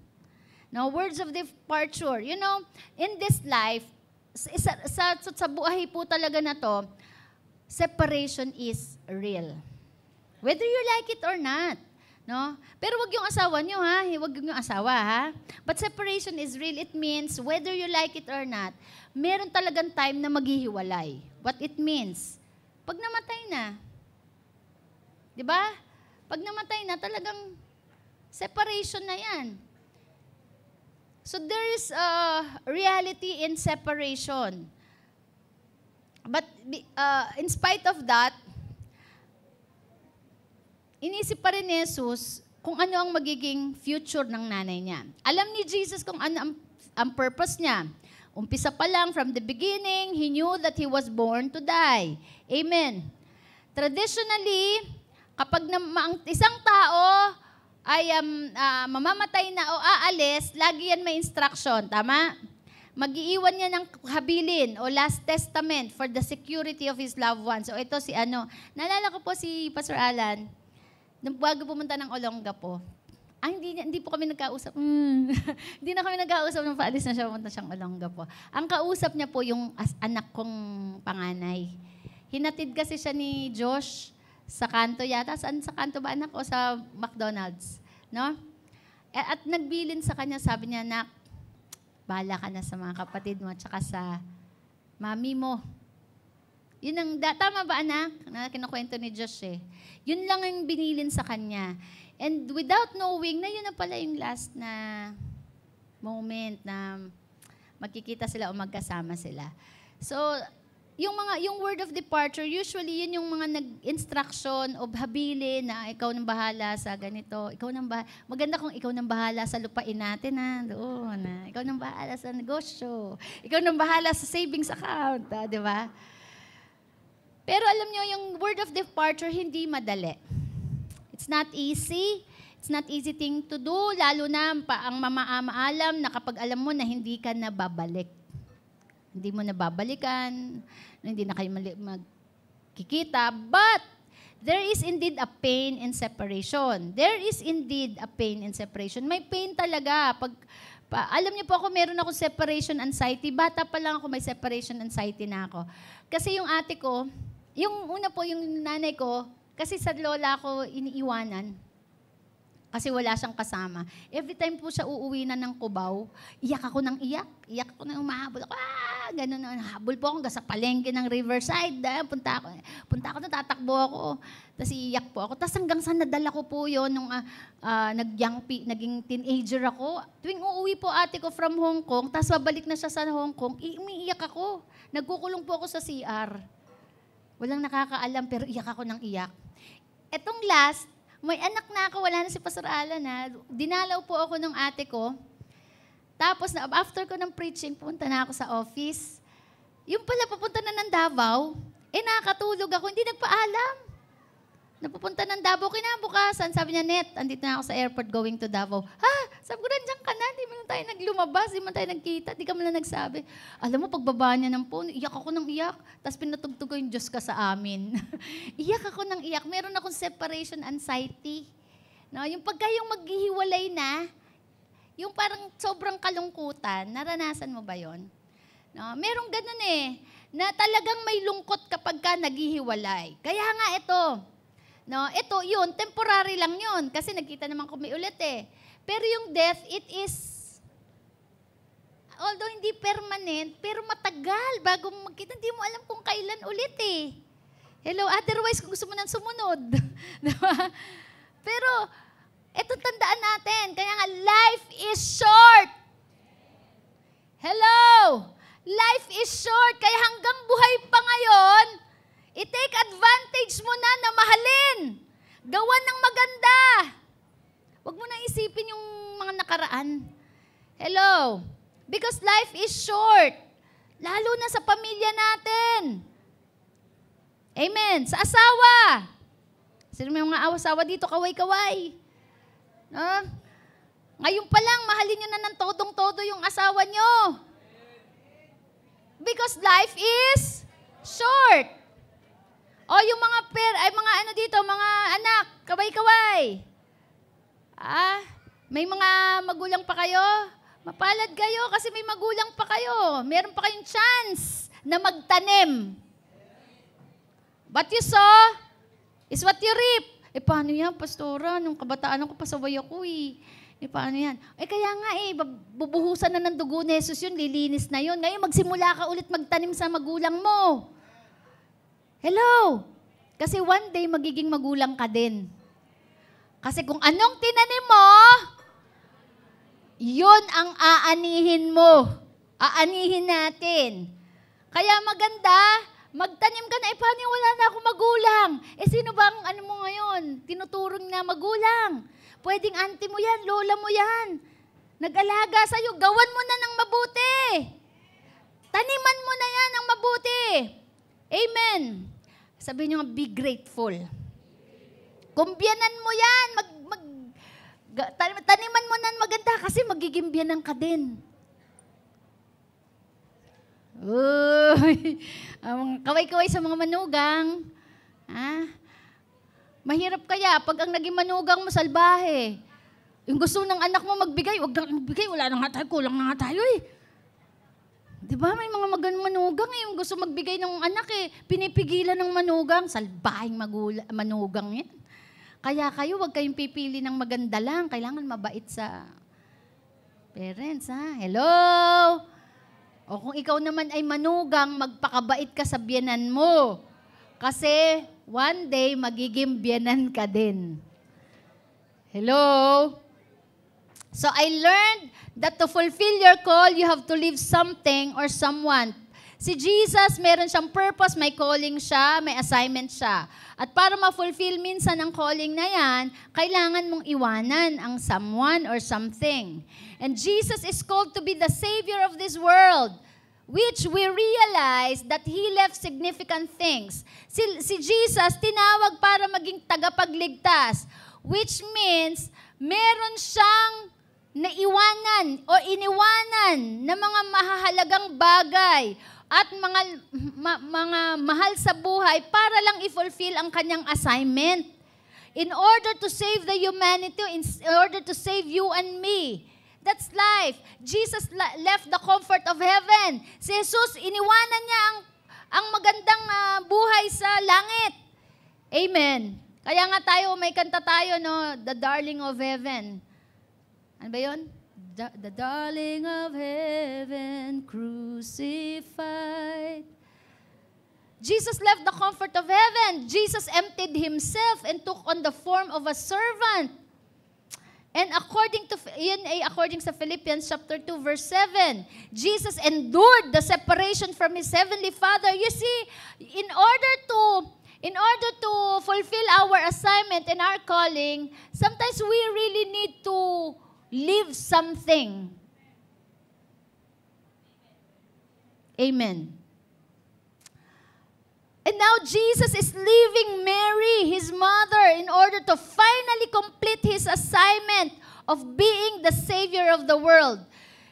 No, words of departure. You know, in this life, sa buhay po talaga na to, separation is real. Whether you like it or not. No? Pero wag yung asawa nyo, ha? Wag yung asawa, ha? But separation is real. It means, whether you like it or not, meron talagang time na maghihiwalay. What it means? Pag namatay na. Di ba? Pag namatay na, talagang separation na yan. So there is a reality in separation. But in spite of that, inisip pa rin ni Jesus kung ano ang magiging future ng nanay niya. Alam ni Jesus kung ano ang purpose niya. Umpisa pa lang, from the beginning, He knew that He was born to die. Amen. Traditionally, kapag ang isang tao ay mamamatay na o aalis, lagi yan may instruction, tama? Mag-iiwan niya ng habilin o last testament for the security of his loved ones. So ito naalala ko po si Pastor Alan, nung bago pumunta ng Olongapo, hindi po kami nagkausap. Hindi na kami nagkausap nung paalis na siya, pumunta siyang Olongapo. Ang kausap niya po yung anak kong panganay. Hinatid kasi siya ni Josh sa kanto yata. Saan sa kanto ba, anak? O sa McDonald's? No? At nagbilin sa kanya, sabi niya, "Nak, bahala ka na sa mga kapatid mo at saka sa mami mo." Yun ang, tama ba, anak? Na kinukwento ni Josh eh. Yun lang ang binilin sa kanya. And without knowing na yun na pala yung last na moment na magkikita sila o magkasama sila. So, yung word of departure, usually yun yung mga nag-instruction o habilin na ikaw nang bahala sa ganito, maganda kung ikaw nang bahala sa lupain natin, doon, ikaw nang bahala sa negosyo, ikaw nang bahala sa savings account, di ba? Pero alam nyo, yung word of departure, hindi madali. It's not easy. It's not easy thing to do, lalo na ang mamaalam na kapag alam mo na hindi ka na babalik. Hindi mo na babalikan, hindi na kayo magkikita. But there is indeed a pain in separation. There is indeed a pain in separation. May pain talaga. Alam niyo po ako, meron ako separation anxiety. Bata pa lang ako, may separation anxiety na ako. Kasi yung ate ko, yung una po, yung nanay ko, kasi sa lola ko iniiwanan. kasi wala siyang kasama. Every time po siya uuwi na ng Cubao, iyak ako ng iyak. Iyak ako ng umahabol ako. Ganun na. Habol po ako hanggang sa palengke ng Riverside. Punta ako na, tatakbo ako. Tapos iiyak po ako. Tapos hanggang sa nadala ko po yun nung naging teenager ako. Tuwing uuwi po ate ko from Hong Kong, tapos babalik na siya sa Hong Kong, umiiyak ako. Nagkukulong po ako sa CR. Walang nakakaalam, pero iyak ako ng iyak. Etong last, may anak na ako, wala na si Pastor Alan na. Dinalaw po ako ng ate ko. Tapos, after ko ng preaching, punta na ako sa office. Yung pala, papunta na ng Davao. Nakatulog ako, hindi nagpaalam. Napupunta ng Davao, kinabukasan. Sabi niya, Net, andito na ako sa airport going to Davao. Sabi ko, nandiyan ka na. Di man tayo naglumabas, di man tayo nagkita, di ka man lang nagsabi. Alam mo, pagbaba niya ng phone, iyak ako ng iyak. Tapos pinatugtog ko yung Diyos ka sa amin. Iyak ako ng iyak. Meron akong separation anxiety. No, yung pagka yung maghihiwalay na, yung parang sobrang kalungkutan, naranasan mo ba yon? No, merong ganun na talagang may lungkot kapag ka naghihiwalay. Kaya nga ito, no, ito yun, temporary lang yun. Kasi nagkita naman kami ulit Pero yung death, it is, although hindi permanent, pero matagal bago magkita. Hindi mo alam kung kailan ulit Hello, otherwise kung gusto mo nang sumunod. Diba? Pero, ito tandaan natin. Kaya nga, life is short. Hello! Life is short. Kaya hanggang buhay pa ngayon, i-take advantage mo na mahalin. Gawan ng maganda. Huwag mo na isipin yung mga nakaraan. Hello? Because life is short. Lalo na sa pamilya natin. Amen. Sa asawa. Sino may mga asawa dito, kaway-kaway. Ngayon pa lang, mahalin nyo na ng todong-todo yung asawa nyo. Because life is short. O yung mga mga ano dito, mga anak, kaway-kaway. May mga magulang pa kayo? Mapalad kayo kasi may magulang pa kayo. Meron pa kayong chance na magtanim. What you sow is what you reap. Paano yan, pastora? Nung kabataan ako, pasaway ako paano yan? Kaya nga bubuhusan na ng dugo ni Jesus yun, lilinis na yun. Ngayon, magsimula ka ulit magtanim sa magulang mo. Hello? Kasi one day, magiging magulang ka din. Kasi kung anong tinanim mo, yun ang aanihin mo. Aanihin natin. Kaya maganda, magtanim ka na, paano yung wala na akong magulang? Sino ba ang ano mo ngayon? Tinuturong na magulang. Pwedeng auntie mo yan, lola mo yan. Nag-alaga sa'yo, gawan mo na ng mabuti. Taniman mo na yan ng mabuti. Amen. Sabihin nyo, be grateful. Kumbyanan mo yan, taniman mo na maganda kasi magiging biyanan ka din. Kaway-kaway sa mga manugang. Mahirap kaya pag ang naging manugang mo salbahe. Yung gusto ng anak mo magbigay, wag na magbigay, wala na nga tayo, kulang na nga tayo Diba? May mga manugang yung gusto magbigay ng anak pinipigilan ng manugang, salbahing manugang yan. Kaya kayo, wag kayong pipili ng maganda lang, kailangan mabait sa parents, Hello? O kung ikaw naman ay manugang, magpakabait ka sa biyanan mo. Kasi one day, magiging biyanan ka din. Hello? So I learned that to fulfill your call, you have to leave something or someone. Si Jesus, meron siyang purpose, may calling siya, may assignment siya. At para ma-fulfill minsan ang calling na yan, kailangan mong iwanan ang someone or something. And Jesus is called to be the Savior of this world, which we realize that He left significant things. Si Jesus, tinawag para maging tagapagligtas, which means meron siyang naiwanan o iniwanan na mga mahahalagang bagay at mga mahal sa buhay para lang i-fulfill ang kanyang assignment. In order to save the humanity, in order to save you and me. That's life. Jesus left the comfort of heaven. Si Jesus, iniwanan niya ang magandang buhay sa langit. Amen. Kaya nga tayo, may kanta tayo, no? The Darling of Heaven. Ano ba yun? The darling of heaven crucified. Jesus left the comfort of heaven. Jesus emptied himself and took on the form of a servant. And according sa Philippians chapter 2 verse 7, Jesus endured the separation from his heavenly Father. You see, in order to fulfill our assignment and our calling, sometimes we really need to leave something. Amen. And now Jesus is leaving Mary, his mother, in order to finally complete his assignment of being the Savior of the world.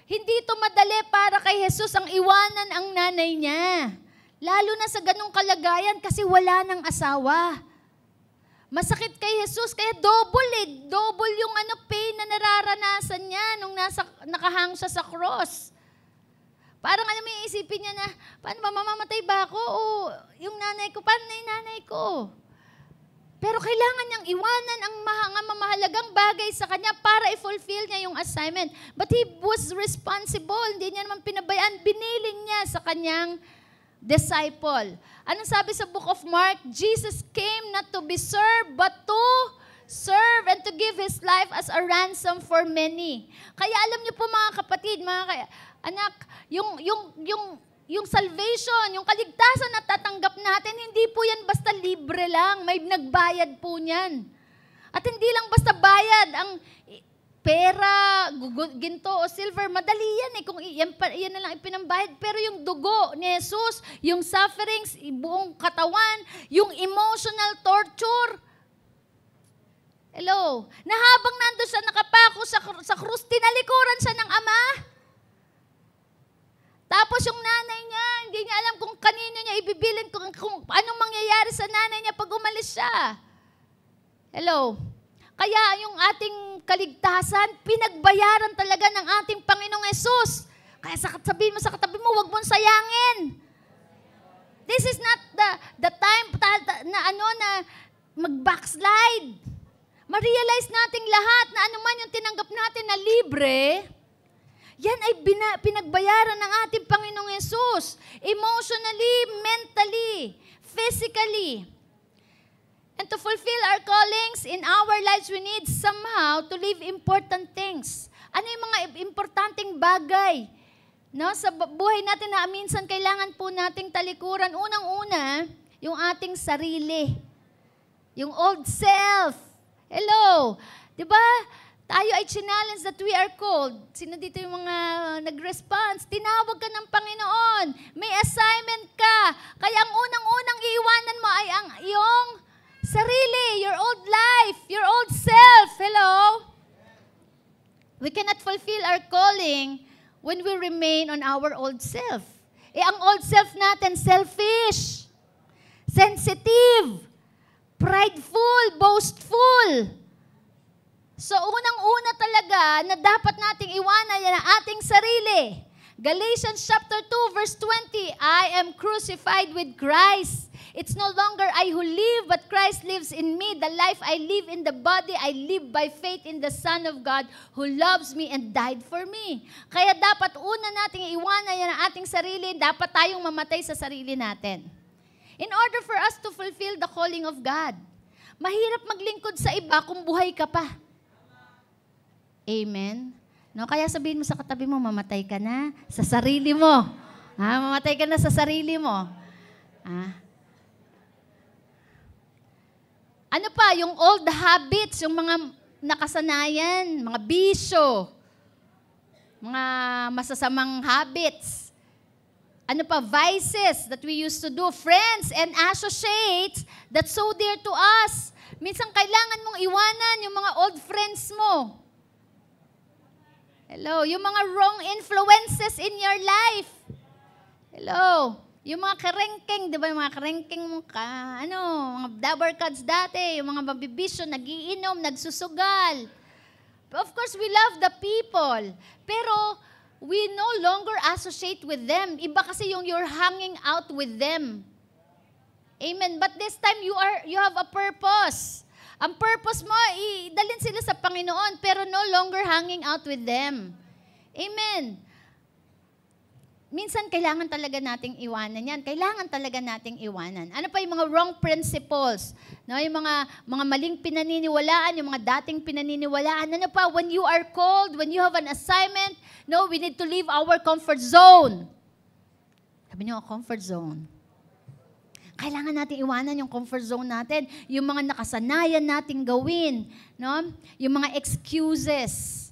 Hindi ito madali para kay Jesus ang iwanan ang nanay niya. Lalo na sa ganung kalagayan kasi wala ng asawa. Masakit kay Jesus, kaya double yung pain na nararanasan niya nung nakahang siya sa cross. Parang may isipin niya na, paano ba, mamamatay ba ako? O yung nanay ko, paano na yung nanay ko? Pero kailangan niyang iwanan ang mahalagang bagay sa kanya para i-fulfill niya yung assignment. But he was responsible, hindi niya naman pinabayaan, biniling niya sa kanyang disciple. Anong sabi sa book of Mark? Jesus came not to be served, but to serve and to give his life as a ransom for many. Kaya alam niyo po mga kapatid, mga anak, yung salvation, yung kaligtasan na tatanggap natin, hindi po yan basta libre lang. May nagbayad po niyan. At hindi lang basta bayad ang pera, ginto o silver, madali yan eh. Kung yan na lang ipinambayad. Pero yung dugo ni Jesus, yung sufferings, buong katawan, yung emotional torture. Hello? Na habang nandun siya nakapako sa krus, tinalikuran siya ng Ama. Tapos yung nanay niya, hindi niya alam kung kanino niya ibibilin, kung anong mangyayari sa nanay niya pag umalis siya. Hello? Kaya yung ating kaligtasan, pinagbayaran talaga ng ating Panginoong Yesus. Kaya sabihin mo sa katabi mo, huwag mong sayangin. This is not the time na mag-backslide. Ma-realize nating lahat na anuman yung tinanggap natin na libre, yan ay pinagbayaran ng ating Panginoong Yesus. Emotionally, mentally, physically. And to fulfill our callings in our lives, we need somehow to live important things. Ano yung mga importanteng bagay? No? Sa buhay natin na minsan kailangan po nating talikuran. Unang-una, yung ating sarili. Yung old self. Hello? Diba? Tayo ay challenge that we are called. Sino dito yung mga nag-response? Tinawag ka ng Panginoon. May assignment ka. Kaya ang unang-unang iiwanan mo ay ang iyong sarili, your old life, your old self. Hello? We cannot fulfill our calling when we remain on our old self. Ang old self natin, selfish, sensitive, prideful, boastful. So, unang-una talaga na dapat nating iwanan yan ang ating sarili. Galatians chapter 2 verse 20, I am crucified with Christ. It's no longer I who live, but Christ lives in me. The life I live in the body, I live by faith in the Son of God who loves me and died for me. Kaya dapat una nating iwanan yan ang ating sarili, dapat tayong mamatay sa sarili natin. In order for us to fulfill the calling of God. Mahirap maglingkod sa iba kung buhay ka pa. Amen? No, kaya sabihin mo sa katabi mo, mamatay ka na sa sarili mo. Mamatay ka na sa sarili mo. Ano pa? Yung old habits, yung mga nakasanayan, mga bisyo, mga masasamang habits. Ano pa? Vices that we used to do. Friends and associates that's so dear to us. Minsan kailangan mong iwanan yung mga old friends mo. Hello? Yung mga wrong influences in your life. Hello? Yung mga karengking, di ba? Yung mga karengking mo mga dabber cards dati, yung mga mabibisyo, nagiinom, nagsusugal. Of course, we love the people. Pero, we no longer associate with them. Iba kasi yung you're hanging out with them. Amen. But this time, you have a purpose. Ang purpose mo, idalhin sila sa Panginoon, pero no longer hanging out with them. Amen. Minsan, kailangan talaga nating iwanan yan. Kailangan talaga nating iwanan. Ano pa yung mga wrong principles? No? Yung mga maling pinaniniwalaan, yung mga dating pinaniniwalaan. Ano pa? When you are called, when you have an assignment, no, we need to leave our comfort zone. Sabi niyo, comfort zone. Kailangan natin iwanan yung comfort zone natin, yung mga nakasanayan nating gawin, no? Yung mga excuses.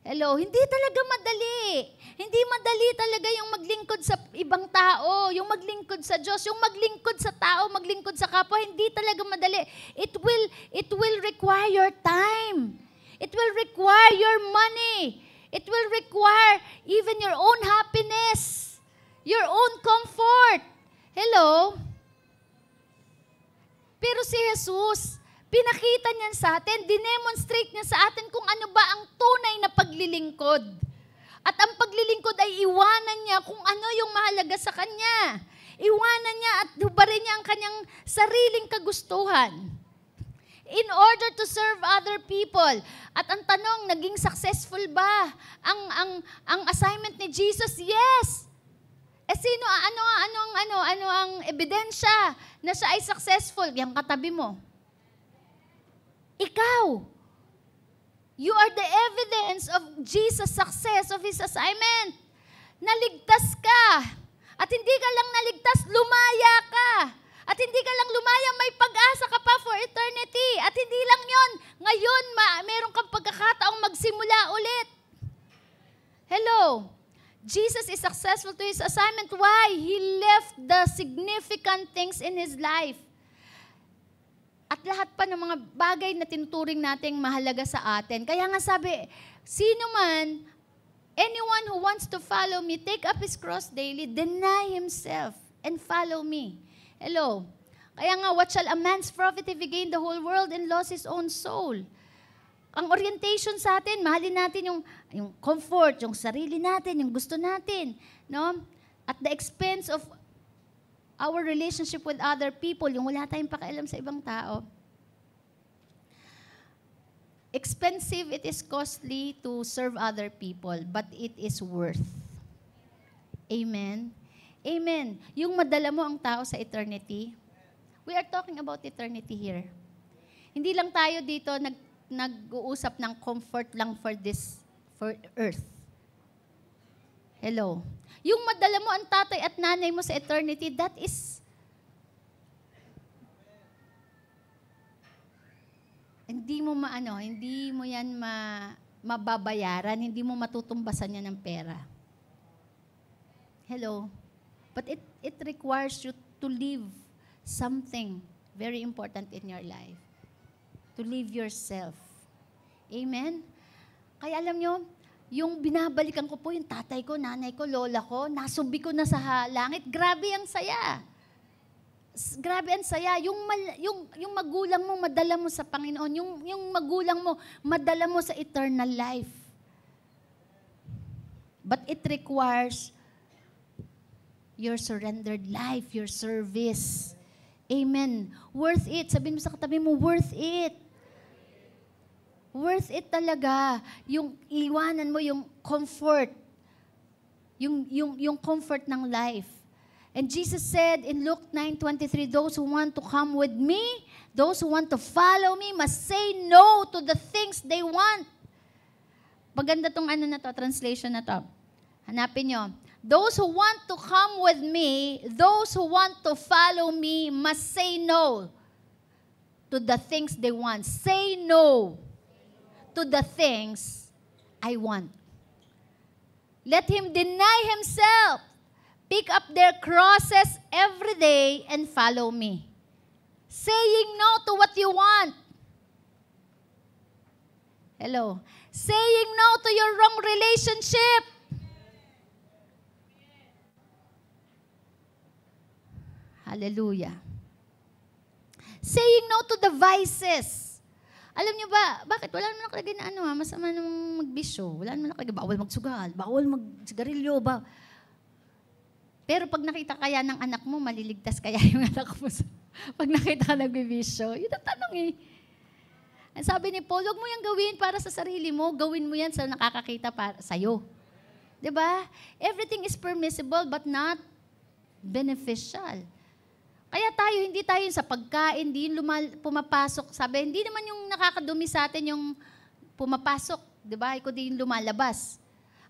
Hello, hindi talaga madali. Hindi madali talaga yung maglingkod sa ibang tao, yung maglingkod sa Diyos, yung maglingkod sa tao, maglingkod sa kapwa, hindi talaga madali. It will require your time. It will require your money. It will require even your own happiness, your own comfort. Hello? Pero si Jesus, pinakita niya sa atin, dinemonstrate niya sa atin kung ano ba ang tunay na paglilingkod. At ang paglilingkod ay iwanan niya kung ano yung mahalaga sa kanya. Iwanan niya at hubarin niya ang kanyang sariling kagustuhan. In order to serve other people. At ang tanong, naging successful ba ang assignment ni Jesus? Yes. Sino, ano ang ebidensya na siya ay successful? Yang katabi mo. Ikaw. You are the evidence of Jesus' success of His assignment. Naligtas ka. At hindi ka lang naligtas, lumaya ka. At hindi ka lang lumaya, may pag-asa ka pa for eternity. At hindi lang yon, ngayon meron kang pagkakataong magsimula ulit. Hello. Jesus is successful to His assignment. Why? He left the significant things in His life. At lahat pa ng mga bagay na tinuturing nating mahalaga sa atin. Kaya nga sabi, sino man, anyone who wants to follow me, take up his cross daily, deny himself, and follow me. Hello. Kaya nga, what shall a man's profit if he gain the whole world and lost his own soul? Ang orientation sa atin, mahalin natin yung comfort, yung sarili natin, yung gusto natin. No? At the expense of our relationship with other people, yung wala tayong pakialam sa ibang tao. Expensive, it is costly to serve other people, but it is worth. Amen? Amen. Yung madala mo ang tao sa eternity, we are talking about eternity here. Hindi lang tayo dito nag-uusap ng comfort lang for earth. Hello? Yung madala mo ang tatay at nanay mo sa eternity, that is, hindi mo yan mababayaran, hindi mo matutumbasan yan ng pera. Hello? But it requires you to live something very important in your life. To live yourself. Amen? Kaya alam nyo, yung binabalikan ko po, yung tatay ko, nanay ko, lola ko, nasubi ko na sa langit, grabe ang saya. Grabe ang saya. Yung magulang mo, madala mo sa Panginoon. Yung magulang mo, madala mo sa eternal life. But it requires your surrendered life, your service. Amen. Worth it. Sabihin mo sa katabi mo, worth it. Worth it talaga. Yung iwanan mo yung comfort. Yung comfort ng life. And Jesus said in Luke 9:23, those who want to come with me, those who want to follow me, must say no to the things they want. Maganda tong translation na to. Hanapin nyo. Those who want to come with me, those who want to follow me, must say no to the things they want. Say no to the things I want. Let him deny himself, pick up their crosses every day, and follow me. Saying no to what you want. Hello. Saying no to your wrong relationship. Hallelujah. Saying no to the vices. Alam niyo ba, bakit? Wala naman nakalagay na masama nang magbisyo. Wala naman nakalagay, bawal magsugal, bawal magsigarilyo, Pero pag nakita kaya ng anak mo, maliligtas kaya yung anak mo. Pag nakita ka nagbibisyo, yun ang tanong eh. Ang sabi ni Paul, huwag mo yan gawin para sa sarili mo, gawin mo yan sa nakakakita para sa'yo. Diba? Everything is permissible but not beneficial. Kaya tayo, hindi tayo sa pagkain, hindi yung pumapasok. Sabi, hindi naman yung nakakadumi sa atin yung pumapasok. Diba? Kundi yung lumalabas.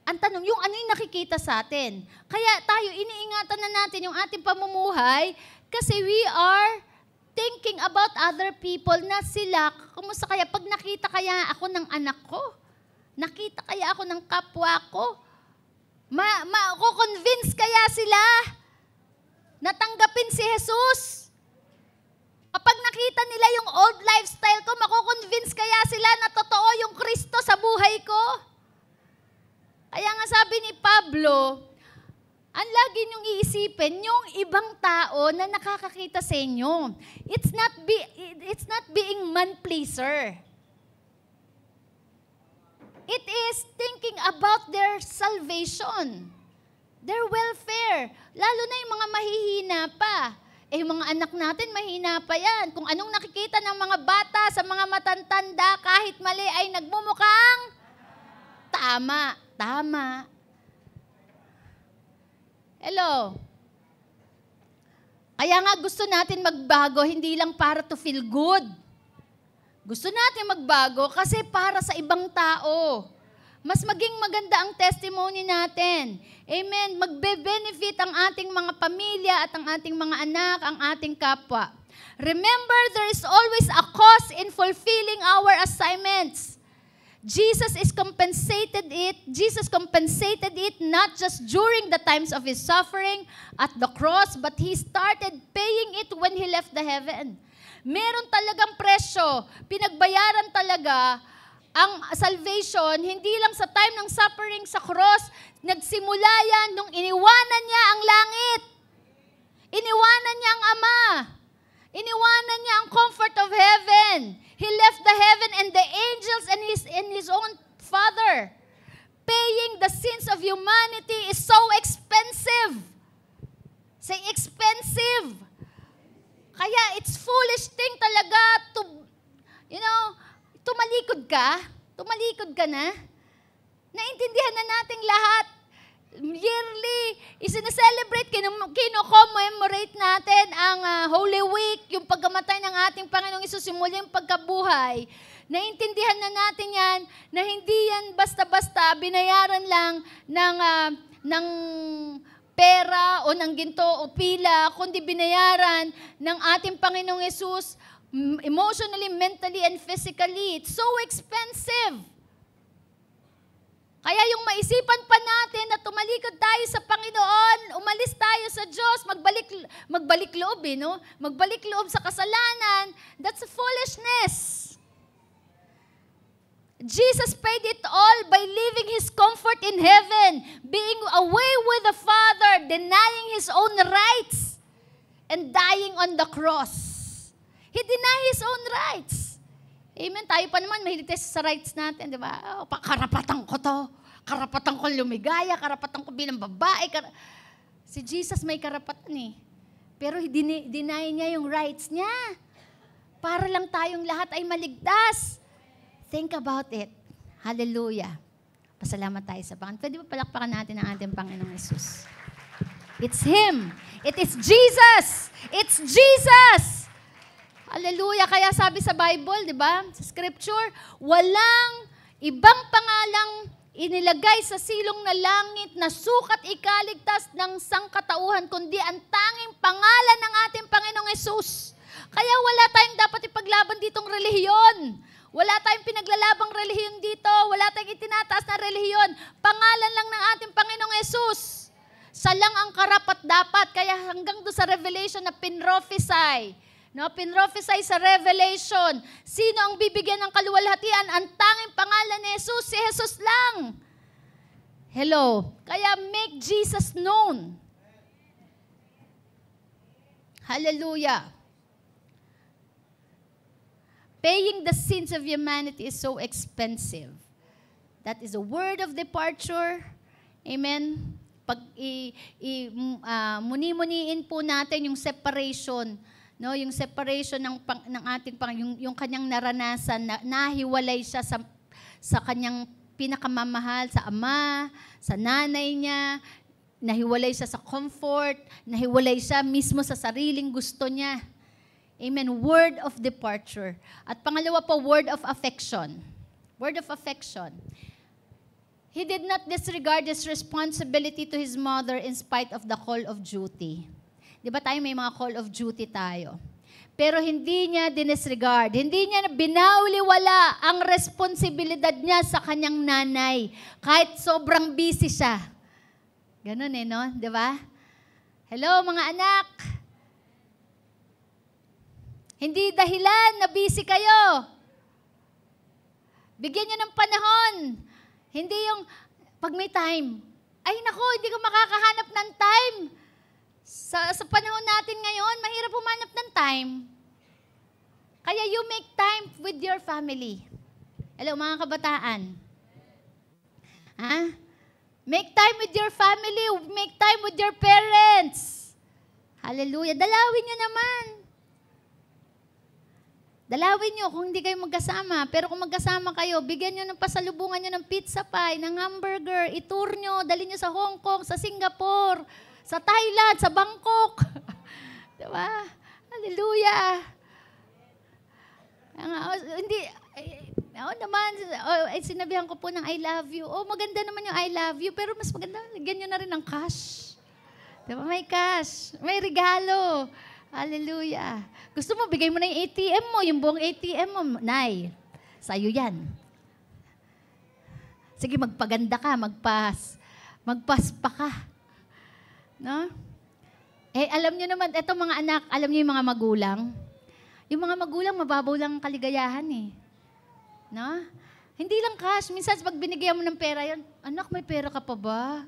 Ang tanong, yung ano yung nakikita sa atin? Kaya tayo, iniingatan na natin yung ating pamumuhay kasi we are thinking about other people na sila, kumusta kaya, pag nakita kaya ako ng anak ko, nakita kaya ako ng kapwa ko, ko-convince kaya sila na tanggapin si Jesus. Kapag nakita nila yung old lifestyle ko, mako-convince kaya sila na totoo yung Kristo sa buhay ko. Kaya nga sabi ni Pablo, ang lagi niyong iisipin, yung ibang tao na nakakakita sa inyo. It's not being man-pleaser. It is thinking about their salvation, their welfare. Lalo na yung mga mahihina pa. Yung mga anak natin, mahina pa yan. Kung anong nakikita ng mga bata sa mga matatanda, kahit mali ay nagmumukhang tama. Tama. Hello. Kaya nga gusto natin magbago, hindi lang para to feel good. Gusto natin magbago kasi para sa ibang tao. Mas maging maganda ang testimony natin. Amen. Magbe-benefit ang ating mga pamilya at ang ating mga anak, ang ating kapwa. Remember, there is always a cost in fulfilling our assignments. Jesus compensated it not just during the times of His suffering at the cross, but He started paying it when He left the heaven. Meron talagang presyo, pinagbayaran talaga ang salvation, hindi lang sa time ng suffering sa cross, nagsimula yan nung iniwanan niya ang langit. Iniwanan niya ang Ama. Iniwanan niya ang comfort of heaven. He left the heaven and the angels and His own Father. Paying the sins of humanity is so expensive. Say expensive. Kaya it's foolish thing talaga to, tumalikod ka na. Naintindihan na nating lahat. Yearly, isineselebrate, kino-commemorate natin ang Holy Week, yung pagkamatay ng ating Panginoong Hesus, yung muling pagkabuhay. Naintindihan na natin yan, na hindi yan basta-basta binayaran lang ng pera o ng ginto o pila, kundi binayaran ng ating Panginoong Hesus emotionally, mentally, and physically. It's so expensive. Kaya yung maisipan pa natin na tumalikod tayo sa Panginoon, umalis tayo sa Diyos, magbalik loob, no? Magbalik loob sa kasalanan, that's a foolishness. Jesus paid it all by leaving His comfort in heaven, being away with the Father, denying His own rights, and dying on the cross. He denied His own rights. Amen. Tayo pa naman, mahilig tayo sa rights natin, di ba? Karapatan ko to. Karapatan ko lumigaya. Karapatan ko bilang babae. Si Jesus may karapatan eh. Pero deny niya yung rights niya. Para lang tayong lahat ay maligtas. Think about it. Hallelujah. Pasalamat tayo sa Panginoon. Pwede ba palakpakan natin ang ating Panginoong Hesus? It's Him. It is Jesus. It's Jesus. Hallelujah. Kaya sabi sa Bible, di ba? Sa Scripture, walang ibang pangalang inilagay sa silong na langit na sukat ikaligtas ng sangkatauhan, kundi ang tanging pangalan ng ating Panginoong Hesus. Kaya wala tayong dapat ipaglaban ditong relihiyon. Wala tayong pinaglalabang relihiyon dito. Wala tayong itinataas na relihiyon. Pangalan lang ng ating Panginoong Hesus. Siya lang ang karapat-dapat. Kaya hanggang doon sa Revelation na pinrophesy. No, pinrophesy sa Revelation. Sino ang bibigyan ng kaluwalhatian? Ang tanging pangalan ni Jesus, si Jesus lang. Hello. Kaya make Jesus known. Hallelujah. Paying the sins of humanity is so expensive. That is a word of departure. Amen. Pag muni-muniin po natin yung separation No, yung separation ng ating yung kanyang naranasan na nahiwalay siya sa kanyang pinakamamahal, sa ama, sa nanay niya, nahiwalay siya sa comfort, nahiwalay siya mismo sa sariling gusto niya. Amen. Word of departure. At pangalawa po, word of affection. Word of affection. He did not disregard his responsibility to his mother in spite of the call of duty. Di ba tayo may mga call of duty tayo? Pero hindi niya dinisregard, hindi niya binauliwala ang responsibilidad niya sa kanyang nanay. Kahit sobrang busy siya. Ganun no? Di ba? Hello mga anak! Hindi dahilan na busy kayo. Bigyan nyo ng panahon. Hindi yung, pag may time, ay nako, hindi ko makakahanap ng time. Sa panahon natin ngayon, mahirap humanap ng time. Kaya you make time with your family. Hello, mga kabataan. Ha? Make time with your family. Make time with your parents. Hallelujah. Dalawin nyo naman. Dalawin nyo kung hindi kayo magkasama. Pero kung magkasama kayo, bigyan nyo ng pasalubungan nyo ng pizza pie, ng hamburger, itour nyo, dali nyo sa Hong Kong, sa Singapore, sa Thailand, sa Bangkok. Diba? Hallelujah. Hindi, naman, sinabihan ko po ng I love you. Maganda naman yung I love you, pero mas maganda, lagyan nyo na rin ng cash. Diba? May cash, may regalo. Hallelujah. Gusto mo, bigay mo na yung ATM mo, yung buong ATM mo. Nay, sa'yo yan. Sige, magpaganda ka, magpaspa ka. No? Alam nyo naman, etong mga anak, alam nyo yung mga magulang? Yung mga magulang, mababaw lang ang kaligayahan No? Hindi lang cash. Minsan, pag binigyan mo ng pera yan, anak, may pera ka pa ba?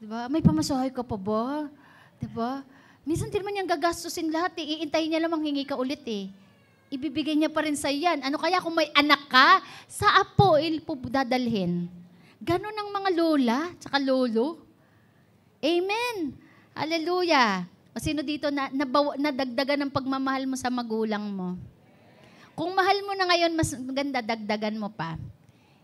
Diba? May pamasahe ka pa ba? Diba? Minsan din man niyang gagastusin lahat iintayin niya lamang hingi ka ulit Ibibigay niya pa rin sa'yo yan. Ano kaya kung may anak ka, sa apo dadalhin. Ganon ang mga lola, tsaka lolo. Amen. Hallelujah. O sino dito nadagdagan ng pagmamahal mo sa magulang mo? Kung mahal mo na ngayon, mas maganda dagdagan mo pa.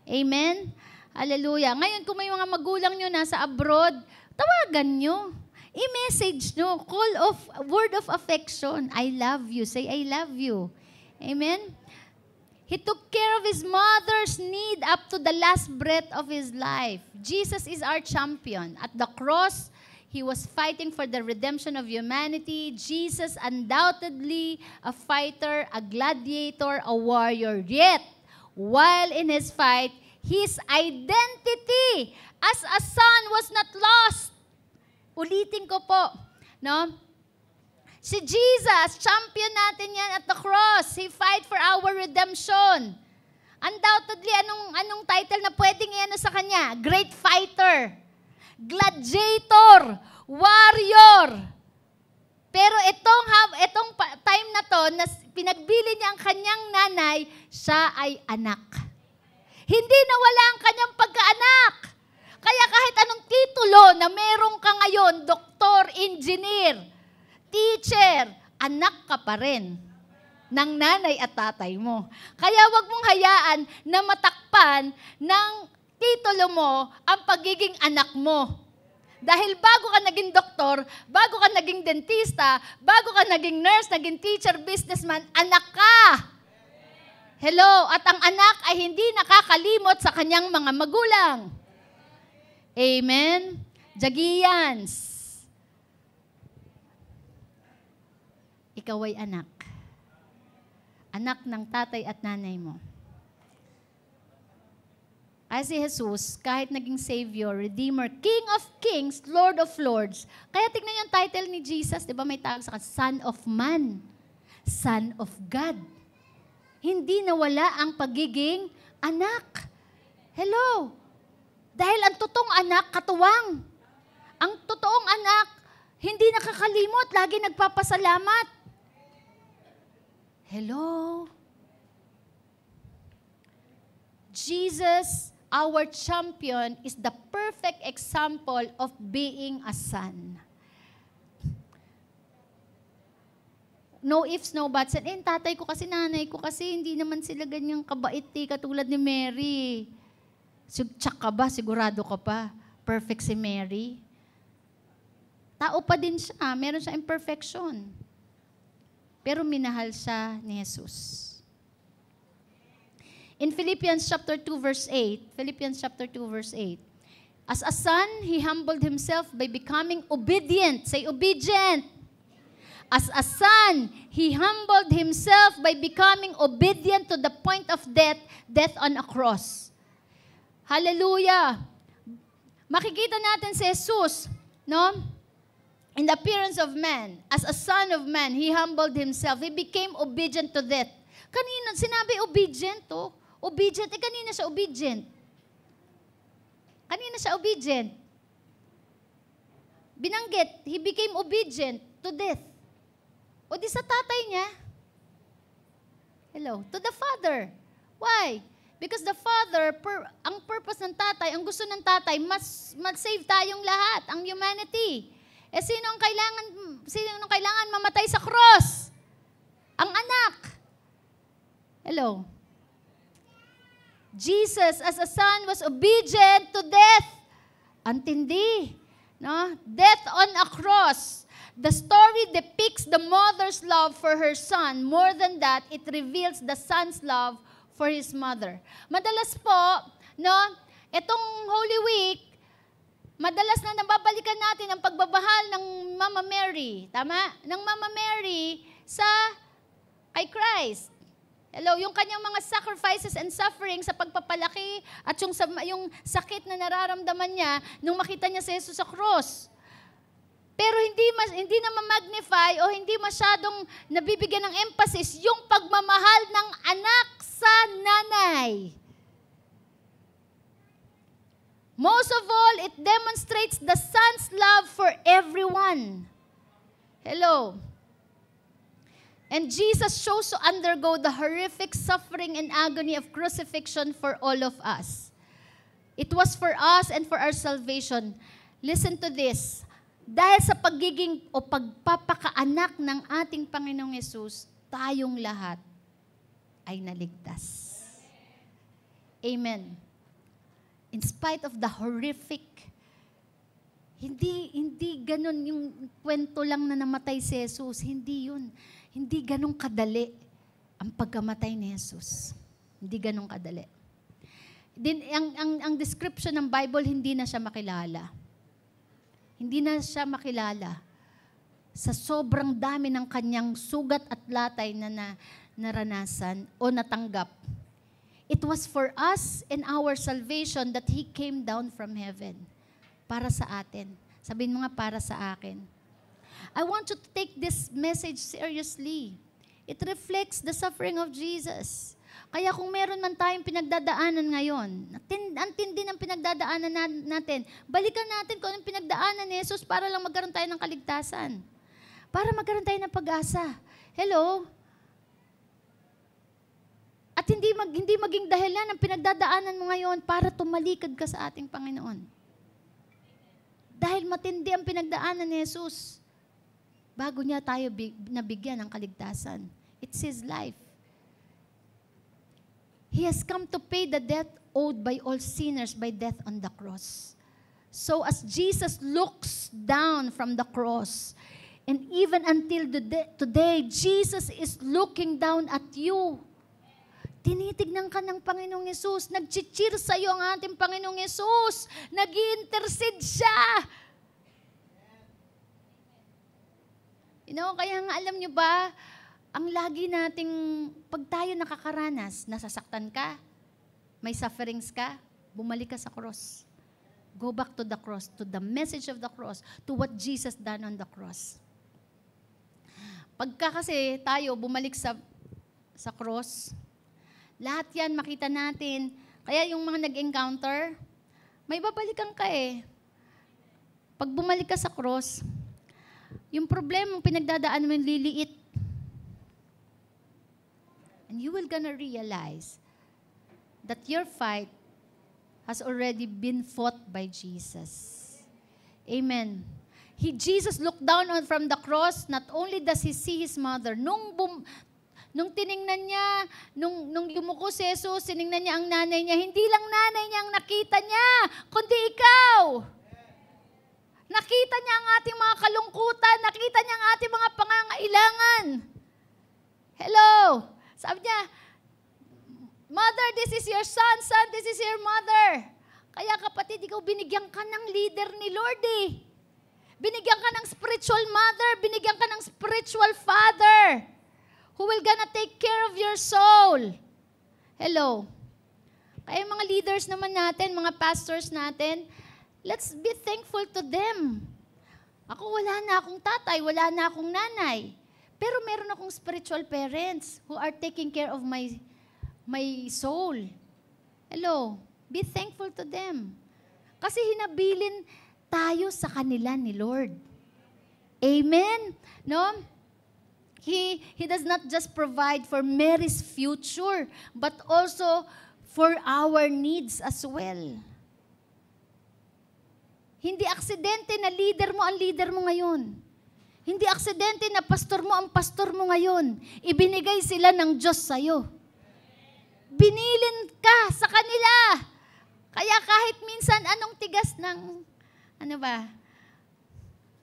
Amen. Hallelujah. Ngayon, kung may mga magulang nyo nasa abroad, tawagan nyo. I-message nyo, word of affection. I love you. Say, I love you. Amen? He took care of his mother's need up to the last breath of his life. Jesus is our champion. At the cross, he was fighting for the redemption of humanity. Jesus, undoubtedly a fighter, a gladiator, a warrior. Yet, while in his fight, his identity as a son was not lost. Ulitin ko po, no? Si Jesus, champion natin yan at the cross. He fight for our redemption. Undoubtedly, anong title na pwedeng iano sa kanya? Great fighter, gladiator, warrior. Pero itong time na to, na pinagbili niya ang kanyang nanay, siya ay anak. Hindi nawala ang kanyang pagkaanak. Kaya kahit anong titulo na meron ka ngayon, doktor, engineer, teacher, anak ka pa rin ng nanay at tatay mo. Kaya wag mong hayaan na matakpan ng titulo mo ang pagiging anak mo. Dahil bago ka naging doktor, bago ka naging dentista, bago ka naging nurse, naging teacher, businessman, anak ka. Hello, at ang anak ay hindi nakakalimot sa kanyang mga magulang. Amen? Jagiyans. Ikaw ay anak. Anak ng tatay at nanay mo. Ay si Jesus, kahit naging Savior, Redeemer, King of Kings, Lord of Lords. Kaya tignan yung title ni Jesus, di ba may tawag sa Son of Man, Son of God. Hindi nawala ang pagiging anak. Hello? Dahil ang totoong anak, katuwang. Ang totoong anak, hindi nakakalimot, lagi nagpapasalamat. Hello? Jesus, our champion, is the perfect example of being a son. no ifs, no buts. And tatay ko kasi, nanay ko kasi, hindi naman sila ganyang kabait katulad ni Mary. Tsak ka ba? Sigurado ka pa? Perfect si Mary? Tao pa din siya. Meron siya imperfection. Pero minahal siya ni Jesus. In Philippians chapter 2 verse 8, Philippians chapter 2 verse 8, as a son, he humbled himself by becoming obedient. Say, obedient. As a son, he humbled himself by becoming obedient to the point of death, death on a cross. Hallelujah. Makikita natin si Jesus, no? In the appearance of man, as a son of man, he humbled himself. He became obedient to death. Kanina, sinabi obedient, oh. Obedient, kanina siya obedient. Kanina siya obedient. Binanggit, he became obedient to death. O di sa tatay niya. Hello, to the Father. Why? Because the Father, ang purpose ng tatay, ang gusto ng tatay, mas-save tayong lahat, ang humanity. Sino ang kailangan mamatay sa cross? Ang anak. Hello. Jesus, as a son, was obedient to death. Antindi. No? Death on a cross. The story depicts the mother's love for her son. More than that, it reveals the son's love for his mother. Madalas po, no, itong Holy Week, madalas na nababalikan natin ang pagbabahal ng Mama Mary. Tama? Ng Mama Mary kay Christ. Hello, yung kanyang mga sacrifices and suffering sa pagpapalaki at yung sakit na nararamdaman niya nung makita niya si Jesus sa cross. Pero hindi na ma-magnify o hindi masyadong nabibigyan ng emphasis yung pagmamahal ng anak sa nanay. Most of all, it demonstrates the son's love for everyone. Hello. And Jesus chose to undergo the horrific suffering and agony of crucifixion for all of us. It was for us and for our salvation. Listen to this. Dahil sa pagiging o pagpapakaanak ng ating Panginoong Yesus, tayong lahat ay naligtas. Amen. In spite of the horrific, hindi ganun yung kwento lang na namatay si Jesus. Hindi yun. Hindi ganun kadali ang pagkamatay ni Jesus. Hindi ganun kadali. Ang description ng Bible, hindi na siya makilala. Hindi na siya makilala sa sobrang dami ng kanyang sugat at latay na naranasan o natanggap. It was for us and our salvation that He came down from heaven. Para sa atin. Sabihin mo nga, para sa akin. I want you to take this message seriously. It reflects the suffering of Jesus. Kaya kung meron man tayong pinagdadaanan ngayon, ang tindi ng pinagdadaanan natin, balikan natin kung anong pinagdaanan ni Jesus para lang magkaroon tayo ng kaligtasan. Para magkaroon tayo ng pag-asa. Hello? At hindi maging dahilan ng pinagdadaanan mo ngayon para tumalikod ka sa ating Panginoon. Dahil matindi ang pinagdaanan ni Jesus. Bago niya tayo nabigyan ng kaligtasan. It's His life. He has come to pay the debt owed by all sinners by death on the cross. So as Jesus looks down from the cross, and even until today, Jesus is looking down at you. Tinitignan ka ng Panginoong Yesus. Nag-cheer sa'yo ang ating Panginoong Yesus. Nag-intercede siya. Kaya nga alam nyo ba, ang lagi nating, pag tayo nakakaranas, nasasaktan ka, may sufferings ka, bumalik ka sa cross. Go back to the cross, to the message of the cross, to what Jesus done on the cross. Pagka kasi tayo bumalik sa cross, lahat yan makita natin. Kaya yung mga nag-encounter, may babalikan ka eh. Pag bumalik ka sa cross, yung problema mong pinagdadaan mo liliit. And you will gonna realize that your fight has already been fought by Jesus. Amen. Jesus looked down from the cross, not only does he see his mother, nung tiningnan niya, nung yumuko si Jesus, tiningnan niya ang nanay niya, hindi lang nanay niya ang nakita niya, kundi ikaw. Nakita niya ang ating mga kalungkutan, nakita niya ang ating mga pangangailangan. Hello! Sabi niya, Mother, this is your son. Son, this is your mother. Kaya kapatid, ikaw binigyan ka ng leader ni Lord eh. Binigyan ka ng spiritual mother, binigyan ka ng spiritual father who will gonna take care of your soul. Hello. Kaya mga leaders naman natin, mga pastors natin, let's be thankful to them. Ako wala na akong tatay, wala na akong nanay. Pero meron akong spiritual parents who are taking care of my soul. Hello. Be thankful to them. Kasi hinabilin tayo sa kanila ni Lord. Amen? No? He does not just provide for Mary's future, but also for our needs as well. Hindi aksidente na leader mo ang leader mo ngayon. Hindi aksidente na pastor mo ang pastor mo ngayon. Ibinigay sila ng Diyos sa'yo. Binilin ka sa kanila. Kaya kahit minsan anong tigas ng,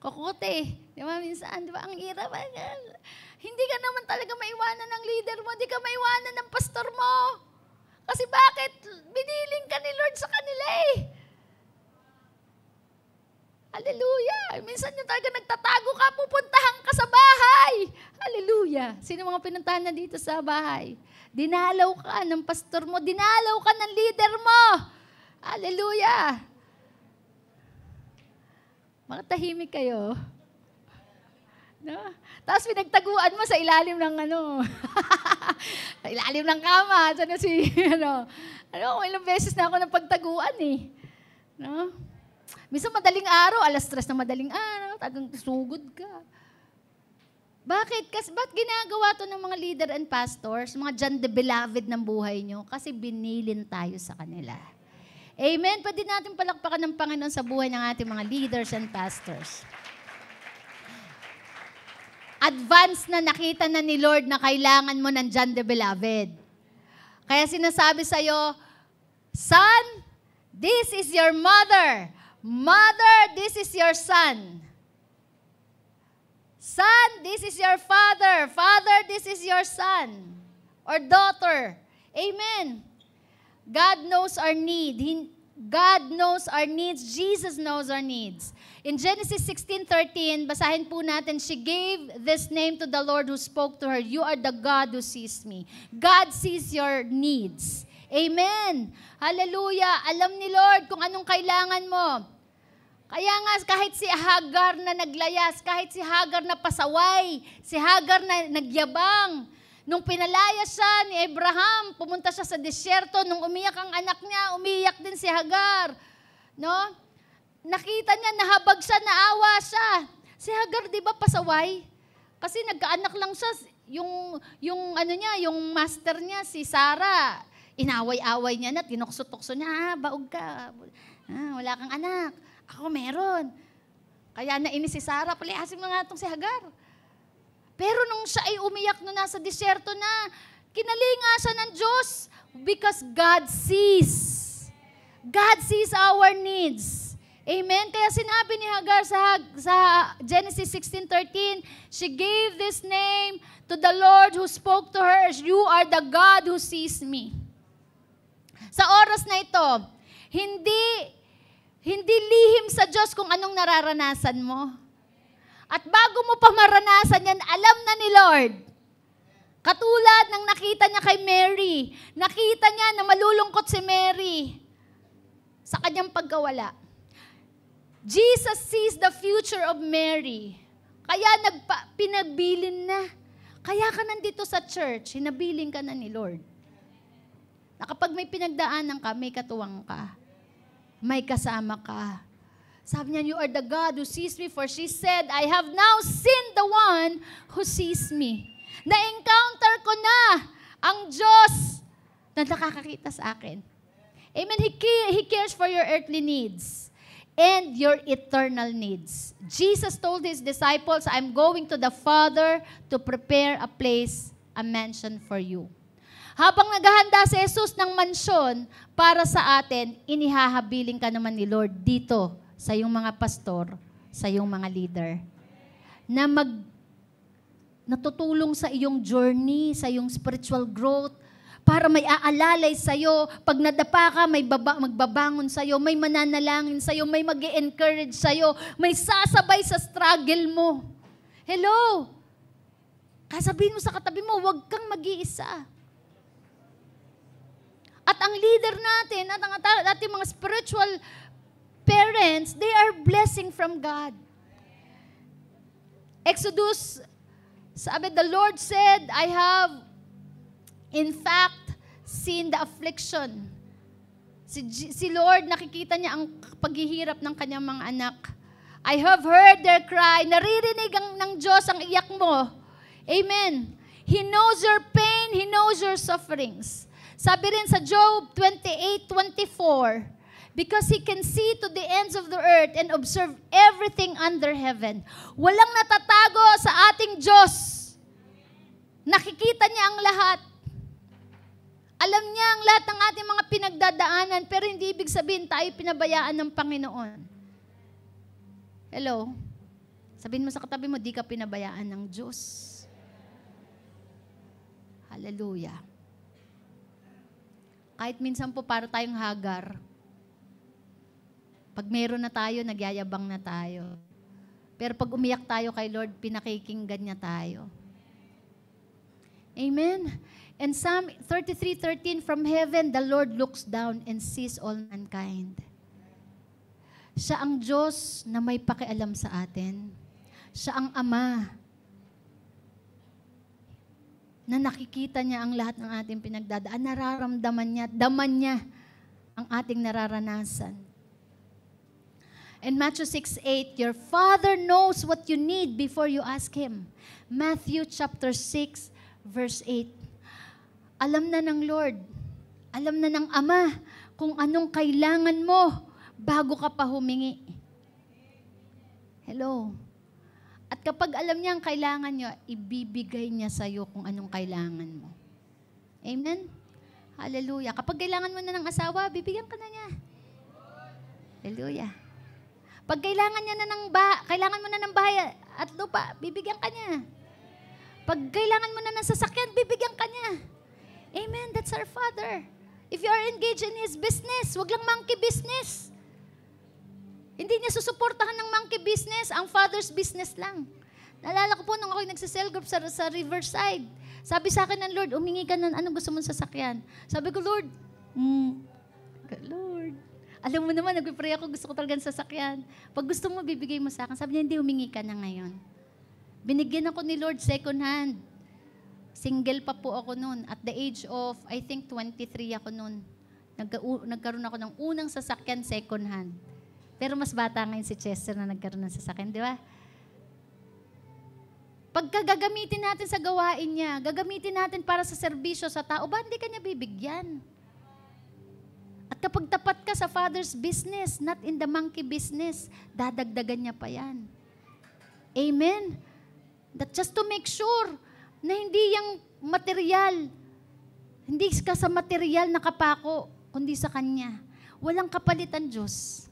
kokote. Di ba minsan, di ba, ang hirap. Hindi ka naman talaga maiwanan ng leader mo, hindi ka maiwanan ng pastor mo. Kasi bakit? Biniling ka ni Lord sa kanila eh. Hallelujah. Minsan yung talaga nagtatago ka, pupuntahan ka sa bahay. Hallelujah. Sino mga pinuntahan na dito sa bahay? Dinalaw ka ng pastor mo, dinalaw ka ng leader mo. Hallelujah. Mga tahimik kayo. No? Tapos pinagtaguan mo sa ilalim ng sa ilalim ng kama. Sana ilang beses na ako napagtaguan eh. No? Minsan madaling araw, 3:00 na madaling araw, tagang sugod ka. Bakit? Kasi ba't ginagawa to ng mga leader and pastors, mga John the Beloved ng buhay nyo? Kasi binilin tayo sa kanila. Amen? Pwede natin palakpakan ng Panginoon sa buhay ng ating mga leaders and pastors. Advance na nakita na ni Lord na kailangan mo ng John the Beloved. Kaya sinasabi sa'yo, Son, this is your mother. Mother, this is your son. Son, this is your father. Father, this is your son or daughter. Amen. God knows our need. God knows our needs. Jesus knows our needs. In Genesis 16:13, basahin po natin, she gave this name to the Lord who spoke to her, you are the God who sees me. God sees your needs. Amen. Hallelujah. Alam ni Lord kung anong kailangan mo. Kaya nga kahit si Hagar na naglayas, kahit si Hagar na pasaway, si Hagar na nagyabang, nung pinalaya siya ni Abraham, pumunta siya sa disyerto, nung umiyak ang anak niya, umiyak din si Hagar. No? Nakita niya, nahabag siya, naawa siya. Si Hagar, di ba pasaway? Kasi nagkaanak lang siya, yung master niya, si Sarah, inaway-away niya na, tinukso-tukso niya, baog ka, wala kang anak. Ako meron. Kaya nainis si Sarah, palihasin mo nga itong si Hagar. Pero nung siya ay umiyak nung nasa disyerto na, kinalinga siya ng Diyos because God sees. God sees our needs. Amen? Kaya sinabi ni Hagar sa Genesis 16:13, she gave this name to the Lord who spoke to her, you are the God who sees me. Sa oras na ito, hindi lihim sa Diyos kung anong nararanasan mo. At bago mo pa maranasan yan, alam na ni Lord. Katulad ng nakita niya kay Mary. Nakita niya na malulungkot si Mary sa kanyang pagkawala. Jesus sees the future of Mary. Kaya pinabilin na. Kaya ka nandito sa church, hinabilin ka na ni Lord. Na kapag may pinagdaanan ka, may katuwang ka. May kasama ka. Sabi niya, you are the God who sees me, for she said, I have now seen the one who sees me. Na-encounter ko na ang Diyos na nakakakita sa akin. Amen. He cares for your earthly needs. and your eternal needs. Jesus told His disciples, I'm going to the Father to prepare a place, a mansion for you. Habang naghahanda si Jesus ng mansyon para sa atin, inihahabiling ka naman ni Lord dito sa iyong mga pastor, sa iyong mga leader, na natutulong sa iyong journey, sa iyong spiritual growth, para may aalalay sa'yo. Pag nadapa ka, may magbabangon sa'yo, may mananalangin sa'yo, may mag-i-encourage sa'yo, may sasabay sa struggle mo. Hello? Kasabihin mo sa katabi mo, huwag kang mag-iisa. At ang leader natin, at ang ating mga spiritual parents, they are blessing from God. Exodus, sabi, the Lord said, I have in fact seen the affliction. Si Lord, nakikita niya ang paghihirap ng kanyang mga anak. I have heard their cry. Naririnig ng Diyos ang iyak mo. Amen. He knows your pain. He knows your sufferings. Sabi rin sa Job 28:24, because He can see to the ends of the earth and observe everything under heaven. Walang natatago sa ating Diyos. Nakikita niya ang lahat. Alam niya ang lahat ng ating mga pinagdadaanan, pero hindi ibig sabihin tayo pinabayaan ng Panginoon. Hello? Sabihin mo sa katabi mo, di ka pinabayaan ng Diyos. Hallelujah. Kahit minsan po para tayong Hagar, pag meron na tayo, nagyayabang na tayo. Pero pag umiyak tayo kay Lord, pinakikinggan niya tayo. Amen? And Psalm 33:13, from heaven, the Lord looks down and sees all mankind. Siya ang Diyos na may pakialam sa atin. Siya ang Ama na nakikita niya ang lahat ng ating pinagdadaan. Nararamdaman niya, daman niya ang ating nararanasan. And Matthew 6:8, your Father knows what you need before you ask Him. Matthew chapter 6, verse 8. Alam na ng Lord, alam na ng Ama kung anong kailangan mo bago ka pa humingi. Hello? At kapag alam niya ang kailangan niya, ibibigay niya sa iyo kung anong kailangan mo. Amen? Hallelujah. Kapag kailangan mo na ng asawa, bibigyan ka na niya. Hallelujah. Pag kailangan mo na ng bahay at lupa, bibigyan ka niya. Pag kailangan mo na ng sasakyan, bibigyan ka niya. Amen. That's our Father. If you are engaged in His business, wag lang monkey business. Hindi niya susuportahan ng monkey business, ang Father's business lang. Naalala ko po nung ako'y nagsa-cell group sa Riverside. Sabi sa akin ng Lord, umingi ka ng anong gusto mong sasakyan. Sabi ko, Lord, Lord, alam mo naman, nag-pray ako, gusto ko talaga ng sasakyan. Pag gusto mo, bibigay mo sa akin. Sabi niya, hindi, humingi ka na ngayon. Binigyan ako ni Lord second hand. Single pa po ako noon. At the age of, I think 23 ako noon. Nagkaroon ako ng unang sasakyan second hand. Pero mas bata ngayon si Chester na nagkaroon ng sasakyan, di ba? Pagka gagamitin natin sa gawain niya, gagamitin natin para sa serbisyo sa tao, ba hindi ka niya bibigyan? At kapag tapat ka sa Father's business, not in the monkey business, dadagdagan niya pa yan. Amen? That just to make sure na hindi yung material, hindi ka sa material nakapako, kundi sa Kanya. Walang kapalit ang Diyos.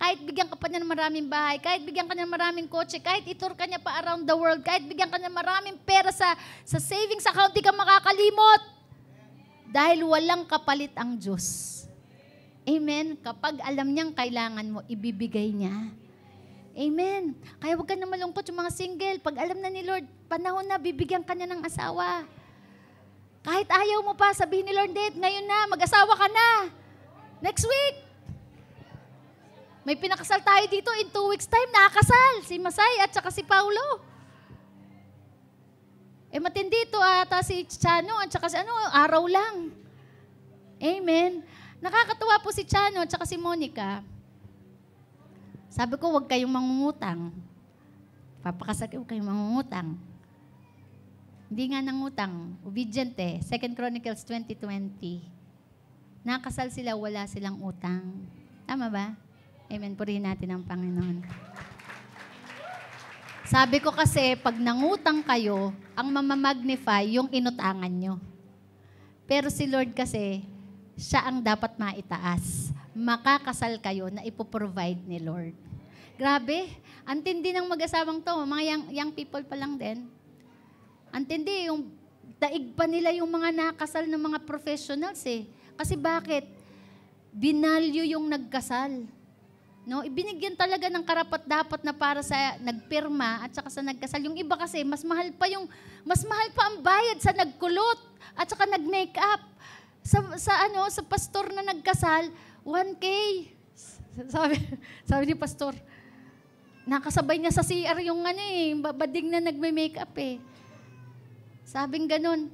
Kahit bigyan ka pa niya ng maraming bahay, kahit bigyan ka niya ng maraming kotse, kahit itur ka niya pa around the world, kahit bigyan ka niya ng maraming pera sa savings account, di ka makakalimot. Dahil walang kapalit ang Diyos. Amen? Kapag alam niyang kailangan mo, ibibigay niya. Amen. Kaya huwag ka na malungkot yung mga single. Pag alam na ni Lord, panahon na, bibigyan ka niya ng asawa. Kahit ayaw mo pa, sabihin ni Lord, ngayon na, mag-asawa ka na. Next week. May pinakasal tayo dito in 2 weeks time, nakakasal. Si Masay at saka si Paulo. Matindi ito ata si Chano at saka si araw lang. Amen. Nakakatuwa po si Chano at saka si Monica. Sabi ko, huwag kayong mangungutang. Papakasal kayo, huwag kayong mangungutang. Hindi nga nangutang. Obedient 2 Chronicles 20:20. Nakasal sila, wala silang utang. Tama ba? Amen. Purihin natin ang Panginoon. Sabi ko kasi, pag nangutang kayo, ang mamamagnify yung inutangan nyo. Pero si Lord kasi, siya ang dapat maitaas. Makakasal kayo na ipoprovide ni Lord. Grabe, antindi ng mag-asawang to. Mga young people pa lang din. Antindi, yung daig pa nila yung mga nakasal ng mga professionals eh. Kasi bakit? Binalyo yung nagkasal. No, ibinigyan talaga ng karapat-dapat na para sa nagpirma at saka sa nagkasal. Yung iba kasi mas mahal pa ang bayad sa nagkulot at saka nag-makeup. Sa pastor na nagkasal, 1K. Sabi ni pastor, nakasabay niya sa CR yung bading na nagme-makeup eh. Sabing ganun,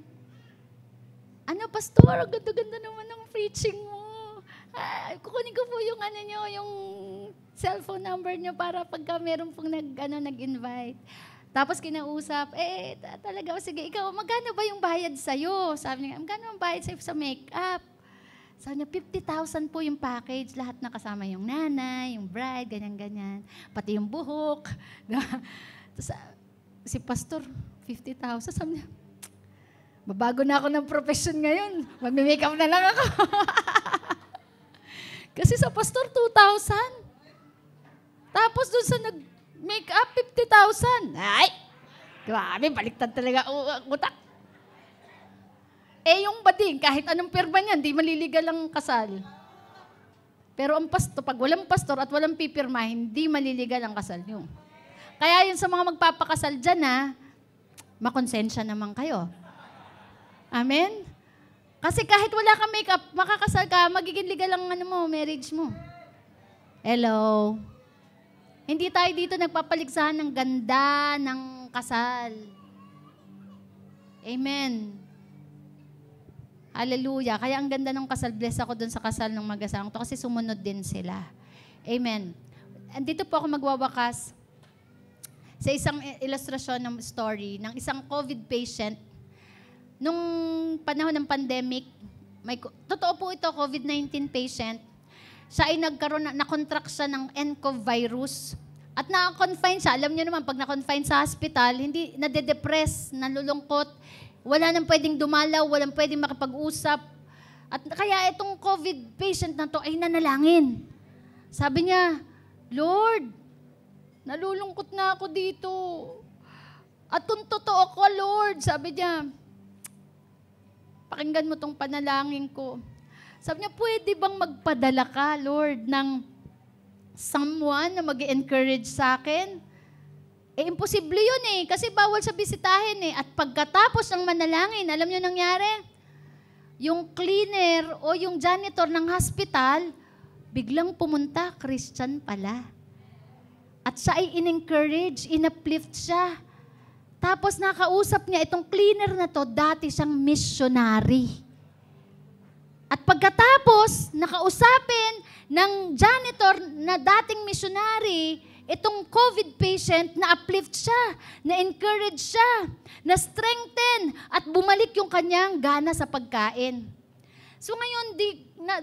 pastor, ang ganda-ganda naman ng preaching mo. Kukunin ko po yung yung cellphone number nyo para pagka meron pong nag-invite. Tapos kinausap, talaga, sige, ikaw, magkano ba yung bayad sa'yo? Sabi niya, magkano ang bayad sa'yo sa makeup? Sabi niya, 50,000 po yung package, lahat na kasama yung nanay, yung bride, ganyan-ganyan. Pati yung buhok. Tapos, si pastor, 50,000, sabi niya, babago na ako ng profession ngayon. Mag-makeup na lang ako. Kasi sa pastor, 2,000. Tapos doon sa nag-makeup, 50,000. Ay! Grabe, baliktad talaga utak. Yung bading, kahit anong pirma niyan, di maliligal ang kasal. Pero ang pastor, pag walang pastor at walang pipirma, hindi maliligal ang kasal niyo. Kaya yun sa mga magpapakasal dyan, makonsensya naman kayo. Amen? Kasi kahit wala kang makeup, makakasal ka, magiging legal ang marriage mo. Hello? Hindi tayo dito nagpapaligsahan ng ganda ng kasal. Amen. Hallelujah. Kaya ang ganda ng kasal, bless ako dun sa kasal ng mag-asawang to kasi sumunod din sila. Amen. Andito po ako magwawakas sa isang ilustrasyon ng story ng isang COVID patient. Nung panahon ng pandemic, totoo po ito, COVID-19 patient, siya ay na-contract siya ng nCoV virus. At na-confine siya. Alam niyo naman, pag na-confine sa hospital, hindi nade-depress, nalulungkot, wala nang pwedeng dumalaw, walang pwedeng makipag-usap. At kaya itong COVID patient na to ay nanalangin. Sabi niya, Lord, nalulungkot na ako dito. At kung totoo ko, Lord, sabi niya, pakinggan mo tong panalangin ko. Sabi niya, pwede bang magpadala ka, Lord, ng someone na mag-encourage sa akin? Imposible yun kasi bawal siya bisitahin At pagkatapos ng manalangin, alam niyo nangyari? Yung cleaner o yung janitor ng hospital, biglang pumunta, Christian pala. At siya ay in-encourage, in-uplift siya. Tapos nakausap niya itong cleaner na to, dati siyang missionary. At pagkatapos, nakausapin ng janitor na dating missionary, itong COVID patient, na-uplift siya, na-encourage siya, na-strengthen, at bumalik yung kanyang gana sa pagkain. So ngayon,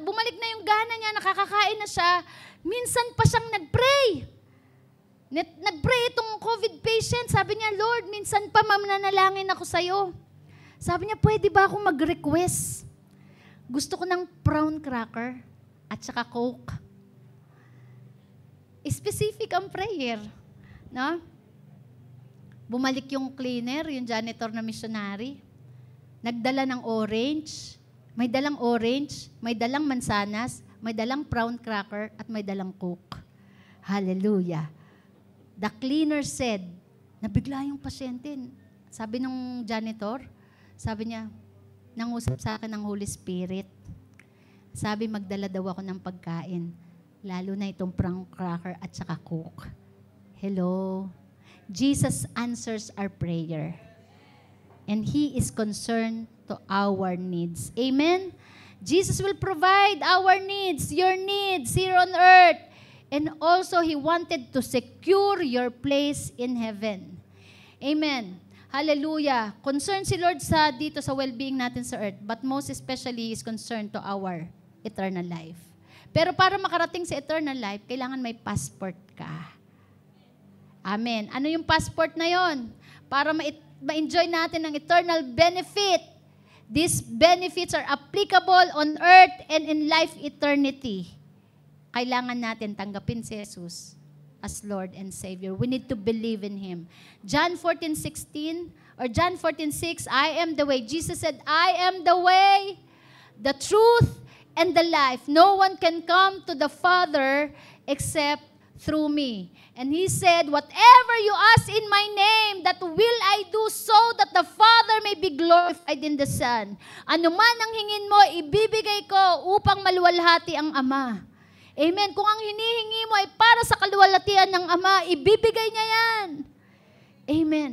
bumalik na yung gana niya, nakakakain na siya, minsan pa siyang nag-pray. Nag-pray itong COVID patient. Sabi niya, Lord, minsan pa mananalangin ako sa'yo. Sabi niya, pwede ba akong mag-request? Gusto ko ng brown cracker at saka Coke. Specific ang prayer. No? Bumalik yung cleaner, yung janitor na missionary. Nagdala ng orange. May dalang orange, may dalang mansanas, may dalang brown cracker, at may dalang Coke. Hallelujah. The cleaner said, nabigla yung pasyente. Sabi nung janitor, sabi niya, nangusap sa akin ng Holy Spirit. Sabi, magdala daw ako ng pagkain. Lalo na itong brown cracker at saka Coke. Hello? Jesus answers our prayer. And He is concerned to our needs. Amen? Jesus will provide our needs, your needs here on earth. And also, He wanted to secure your place in heaven. Amen. Hallelujah. Concerned si Lord dito sa well-being natin sa earth, but most especially is concerned to our eternal life. Pero para makarating sa eternal life, kailangan may passport ka. Amen. Ano yung passport na yon? Para ma-enjoy natin ang eternal benefit. These benefits are applicable on earth and in life eternity. Kailangan natin tanggapin si Jesus as Lord and Savior. We need to believe in Him. John 14:16 or John 14:6, I am the way. Jesus said, I am the way, the truth, and the life. No one can come to the Father except through me. And He said, whatever you ask in my name, that will I do so that the Father may be glorified in the Son. Ano man ang hingin mo, ibibigay ko upang maluwalhati ang Ama. Amen. Kung ang hinihingi mo ay para sa kaluwalhatian ng Ama, ibibigay niya yan. Amen.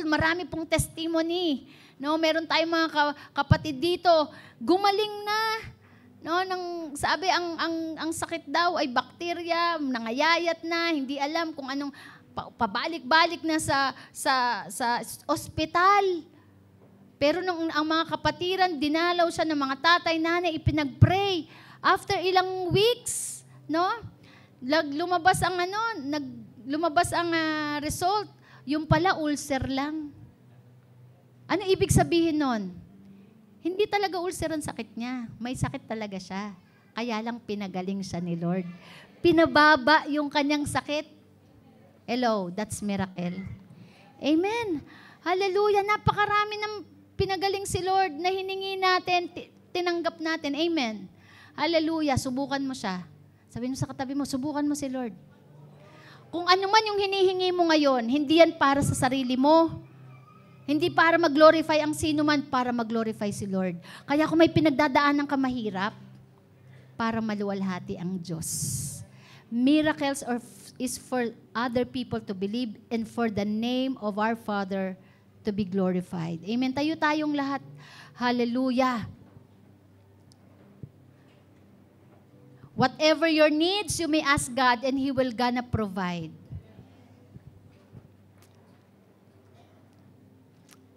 Marami pong testimony. No, meron tayong mga kapatid dito, gumaling na. No, sabi ang sakit daw ay bakterya, nangayayat na, hindi alam kung anong pabalik-balik na sa ospital. Pero nung ang mga kapatiran, dinalaw siya ng mga tatay, nanay, ipinag-pray. After ilang weeks, no? Lumabas ang result. Yung pala ulcer lang. Ano ibig sabihin nun? Hindi talaga ulcer ang sakit niya. May sakit talaga siya. Kaya lang pinagaling siya ni Lord. Pinababa yung kanyang sakit. Hello, that's miracle. Amen. Hallelujah. Napakarami ng pinagaling si Lord na hiningi natin, tinanggap natin. Amen. Hallelujah. Subukan mo siya. Sabihin mo sa katabi mo, subukan mo si Lord. Kung ano man yung hinihingi mo ngayon, hindi yan para sa sarili mo. Hindi para mag-glorify ang sino man, para mag-glorify si Lord. Kaya kung may pinagdadaan ng kamahirap, para maluwalhati ang Diyos. Miracles is for other people to believe and for the name of our Father to be glorified. Amen. Tayong lahat. Hallelujah. Whatever your needs, you may ask God and He will gonna provide.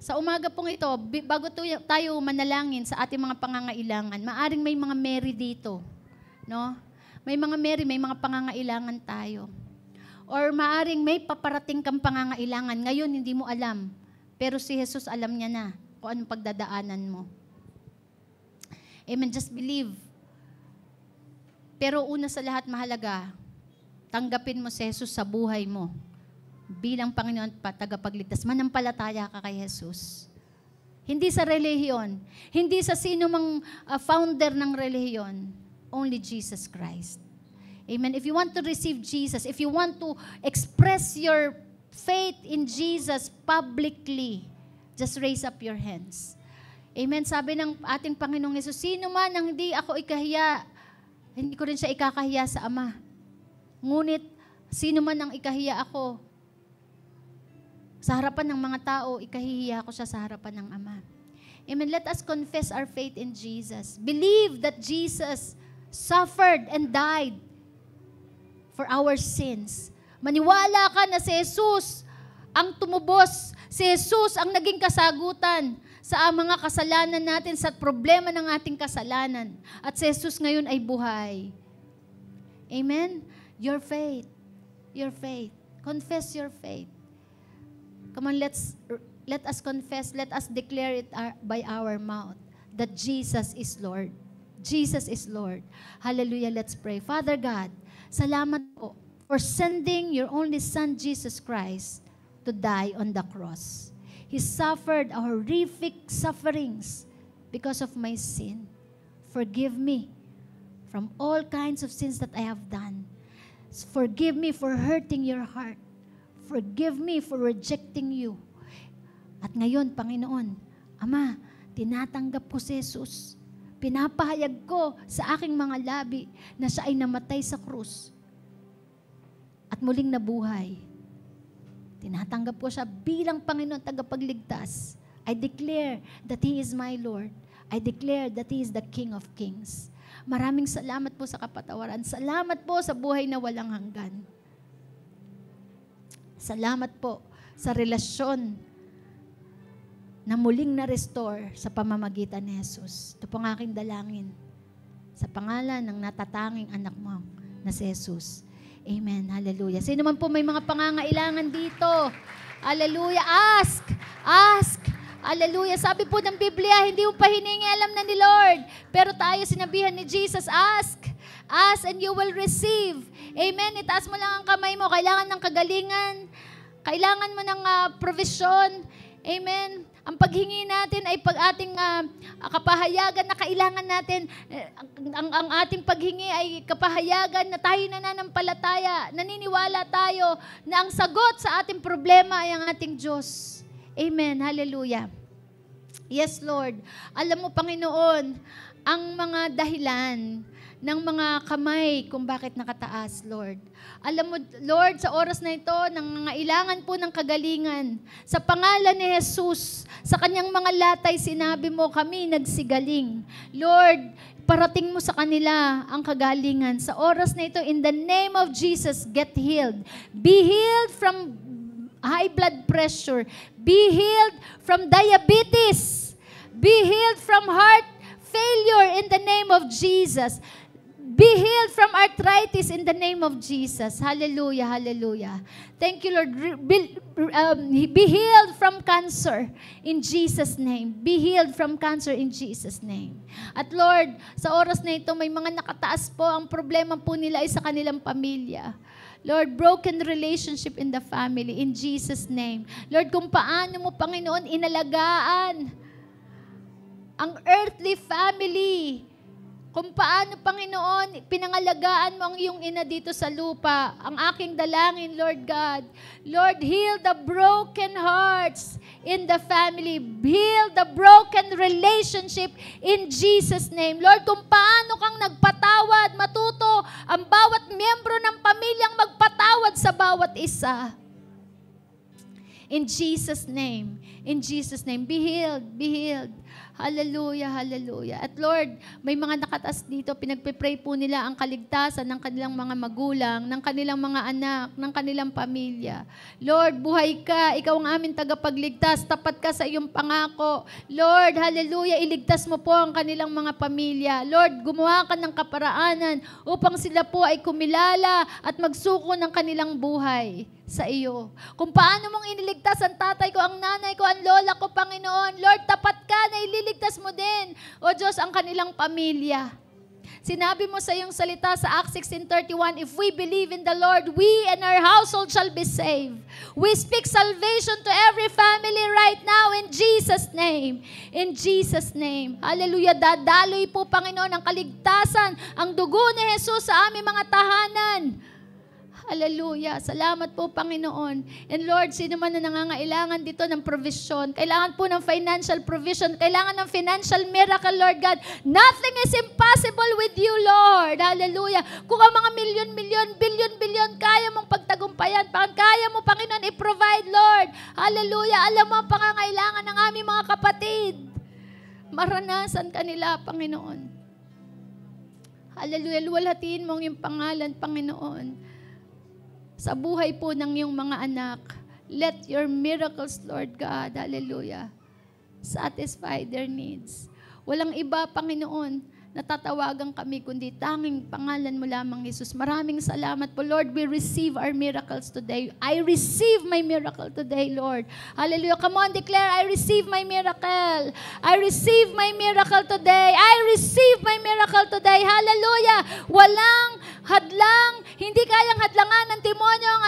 Sa umaga pong ito, bago tayo manalangin sa ating mga pangangailangan, maaring may mga Mary dito. No? May mga Mary, may mga pangangailangan tayo. Or maaring may paparating kang pangangailangan, ngayon hindi mo alam. Pero si Jesus alam niya na kung anong pagdadaanan mo. Amen, just believe. Pero una sa lahat mahalaga, tanggapin mo si Jesus sa buhay mo. Bilang Panginoon at tagapagligtas, manampalataya ka kay Jesus. Hindi sa relihiyon, hindi sa sino mang founder ng relihiyon, only Jesus Christ. Amen. If you want to receive Jesus, if you want to express your faith in Jesus publicly, just raise up your hands. Amen. Sabi ng ating Panginoong Hesus, sino man ang hindi ako ikahiya, hindi ko rin siya ikakahiya sa Ama. Ngunit, sino man ang ikahiya ako, sa harapan ng mga tao, ikahihiya ko siya sa harapan ng Ama. Amen. Let us confess our faith in Jesus. Believe that Jesus suffered and died for our sins. Maniwala ka na si Jesus ang tumubos. Si Jesus ang naging kasagutan sa mga kasalanan natin, sa problema ng ating kasalanan. At si Jesus ngayon ay buhay. Amen? Your faith. Your faith. Confess your faith. Come on, let us confess, let us declare it by our mouth that Jesus is Lord. Jesus is Lord. Hallelujah, let's pray. Father God, salamat po for sending your only Son, Jesus Christ, to die on the cross. He suffered horrific sufferings because of my sin. Forgive me from all kinds of sins that I have done. Forgive me for hurting your heart. Forgive me for rejecting you. At ngayon, Panginoon, Ama, tinatanggap ko si Jesus. Pinapahayag ko sa aking mga labi na siya ay namatay sa krus at muling nabuhay. Tinatanggap ko siya bilang Panginoon tagapagligtas. I declare that He is my Lord. I declare that He is the King of Kings. Maraming salamat po sa kapatawaran. Salamat po sa buhay na walang hanggan. Salamat po sa relasyon na muling na-restore sa pamamagitan ni Jesus. Ito po ang aking dalangin Sa pangalan ng natatanging anak mo na si Jesus. Amen. Hallelujah. Sino man po may mga pangangailangan dito? Hallelujah. Ask. Ask. Hallelujah. Sabi po ng Biblia, hindi mo pa hiningi, alam na ni Lord. Pero tayo sinabihan ni Jesus, ask. Ask and you will receive. Amen. Itaas mo lang ang kamay mo. Kailangan ng kagalingan. Kailangan mo ng provision. Amen. Ang paghingi natin ay ating kapahayagan na kailangan natin. Ang ating paghingi ay kapahayagan na tayo nananampalataya. Naniniwala tayo na ang sagot sa ating problema ay ang ating Diyos. Amen. Hallelujah. Yes, Lord. Alam mo, Panginoon, ang mga dahilan ng mga kamay kung bakit nakataas, Lord. Alam mo, Lord, sa oras na ito, nangangailangan po ng kagalingan. Sa pangalan ni Jesus, sa kanyang mga latay, sinabi mo, kami nagsigaling. Lord, parating mo sa kanila ang kagalingan. Sa oras na ito, in the name of Jesus, get healed. Be healed from high blood pressure. Be healed from diabetes. Be healed from heart failure in the name of Jesus. Be healed from arthritis in the name of Jesus. Hallelujah, hallelujah. Thank you, Lord. Be healed from cancer in Jesus' name. Be healed from cancer in Jesus' name. At Lord, sa oras na ito, may mga nakataas po. Ang problema po nila ay sa kanilang pamilya. Lord, broken relationship in the family in Jesus' name. Lord, kung paano mo, Panginoon, inalagaan ang earthly family. Kung paano, Panginoon, pinangalagaan mo ang iyong ina dito sa lupa. Ang aking dalangin, Lord God. Lord, heal the broken hearts in the family. Heal the broken relationship in Jesus' name. Lord, kung paano kang nagpatawad, matuto ang bawat miyembro ng pamilyang magpatawad sa bawat isa. In Jesus' name. In Jesus' name. Be healed. Be healed. Hallelujah, hallelujah. At Lord, may mga nakataas dito, pinagpipray po nila ang kaligtasan ng kanilang mga magulang, ng kanilang mga anak, ng kanilang pamilya. Lord, buhay ka, ikaw ang aming tagapagligtas, tapat ka sa iyong pangako. Lord, hallelujah, iligtas mo po ang kanilang mga pamilya. Lord, gumawa ka ng kaparaanan upang sila po ay kumilala at magsuko ng kanilang buhay sa iyo. Kung paano mong iniligtas ang tatay ko, ang nanay ko, ang lola ko, Panginoon, Lord, tapat ka na ililigtas mo din, O Diyos, ang kanilang pamilya. Sinabi mo sa iyong salita sa Acts 16:31, if we believe in the Lord, we and our household shall be saved. We speak salvation to every family right now in Jesus' name. In Jesus' name. Hallelujah. Dadaloy po, Panginoon, ang kaligtasan, ang dugo ni Jesus sa aming mga tahanan. Hallelujah. Salamat po, Panginoon. And Lord, sino man na nangangailangan dito ng provision, kailangan po ng financial provision, kailangan ng financial miracle, Lord God. Nothing is impossible with you, Lord. Hallelujah. Kung ang mga milyon, bilyon, kaya mong pagtagumpayan, kaya mo, Panginoon, i-provide, Lord. Hallelujah. Alam mo ang pangangailangan ng aming mga kapatid. Maranasan kanila, Panginoon. Hallelujah. Luwalhatiin mong yung pangalan, Panginoon. Sa buhay po ng iyong mga anak, let your miracles, Lord God, hallelujah, satisfy their needs. Walang iba, Panginoon, natatawagan kami, kundi tanging pangalan mo lamang, Jesus. Maraming salamat po, Lord. We receive our miracles today. I receive my miracle today, Lord. Hallelujah. Come on, declare, I receive my miracle. I receive my miracle today. I receive my miracle today. Hallelujah. Walang hadlang, hindi kayang hadlangan ng demonyo ang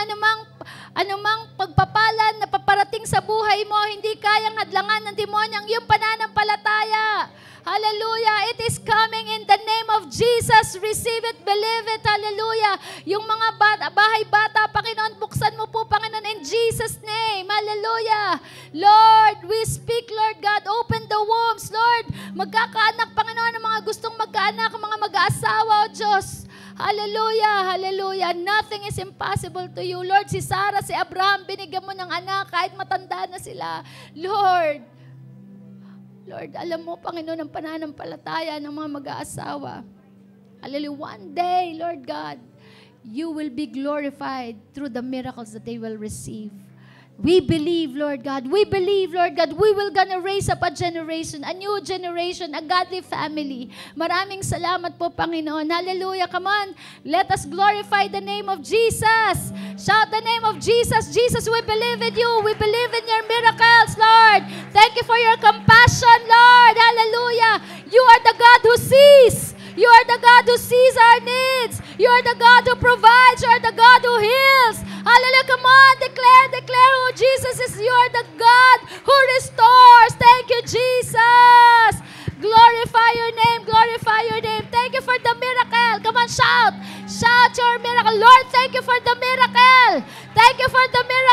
anumang pagpapalan na paparating sa buhay mo. Hindi kayang hadlangan ng demonyo ang iyong pananampalataya. Hallelujah. It is coming in the name of Jesus. Receive it, believe it. Hallelujah. Yung mga bahay bata, Panginoon, buksan mo po, Panginoon, in Jesus' name. Hallelujah. Lord, we speak, Lord God, open the wombs, Lord. Magkakaanak, Panginoon, ang mga gustong magkaanak, ang mga mag-aasawa, O Diyos. Hallelujah, hallelujah. Nothing is impossible to you. Lord, si Sarah, si Abraham, binigyan mo ng anak kahit matanda na sila. Lord, alam mo, Panginoon, ang pananampalataya ng mga mag-aasawa. Hallelujah. One day, Lord God, you will be glorified through the miracles that they will receive. We believe, Lord God. We believe, Lord God, we will gonna raise up a generation, a new generation, a godly family. Maraming salamat po, Panginoon. Hallelujah. Come on. Let us glorify the name of Jesus. Shout the name of Jesus. Jesus, we believe in you. We believe in your miracles, Lord. Thank you for your compassion, Lord. Hallelujah. You are the God who sees. You are the God who sees our needs. You are the God who provides. You are the God who heals. Hallelujah. Come on. Declare who Jesus is. You are the God who restores. Thank you, Jesus. Glorify your name. Glorify your name. Thank you for the miracle. Come on, shout. Shout your miracle. Lord, thank you for the miracle. Thank you for the miracle.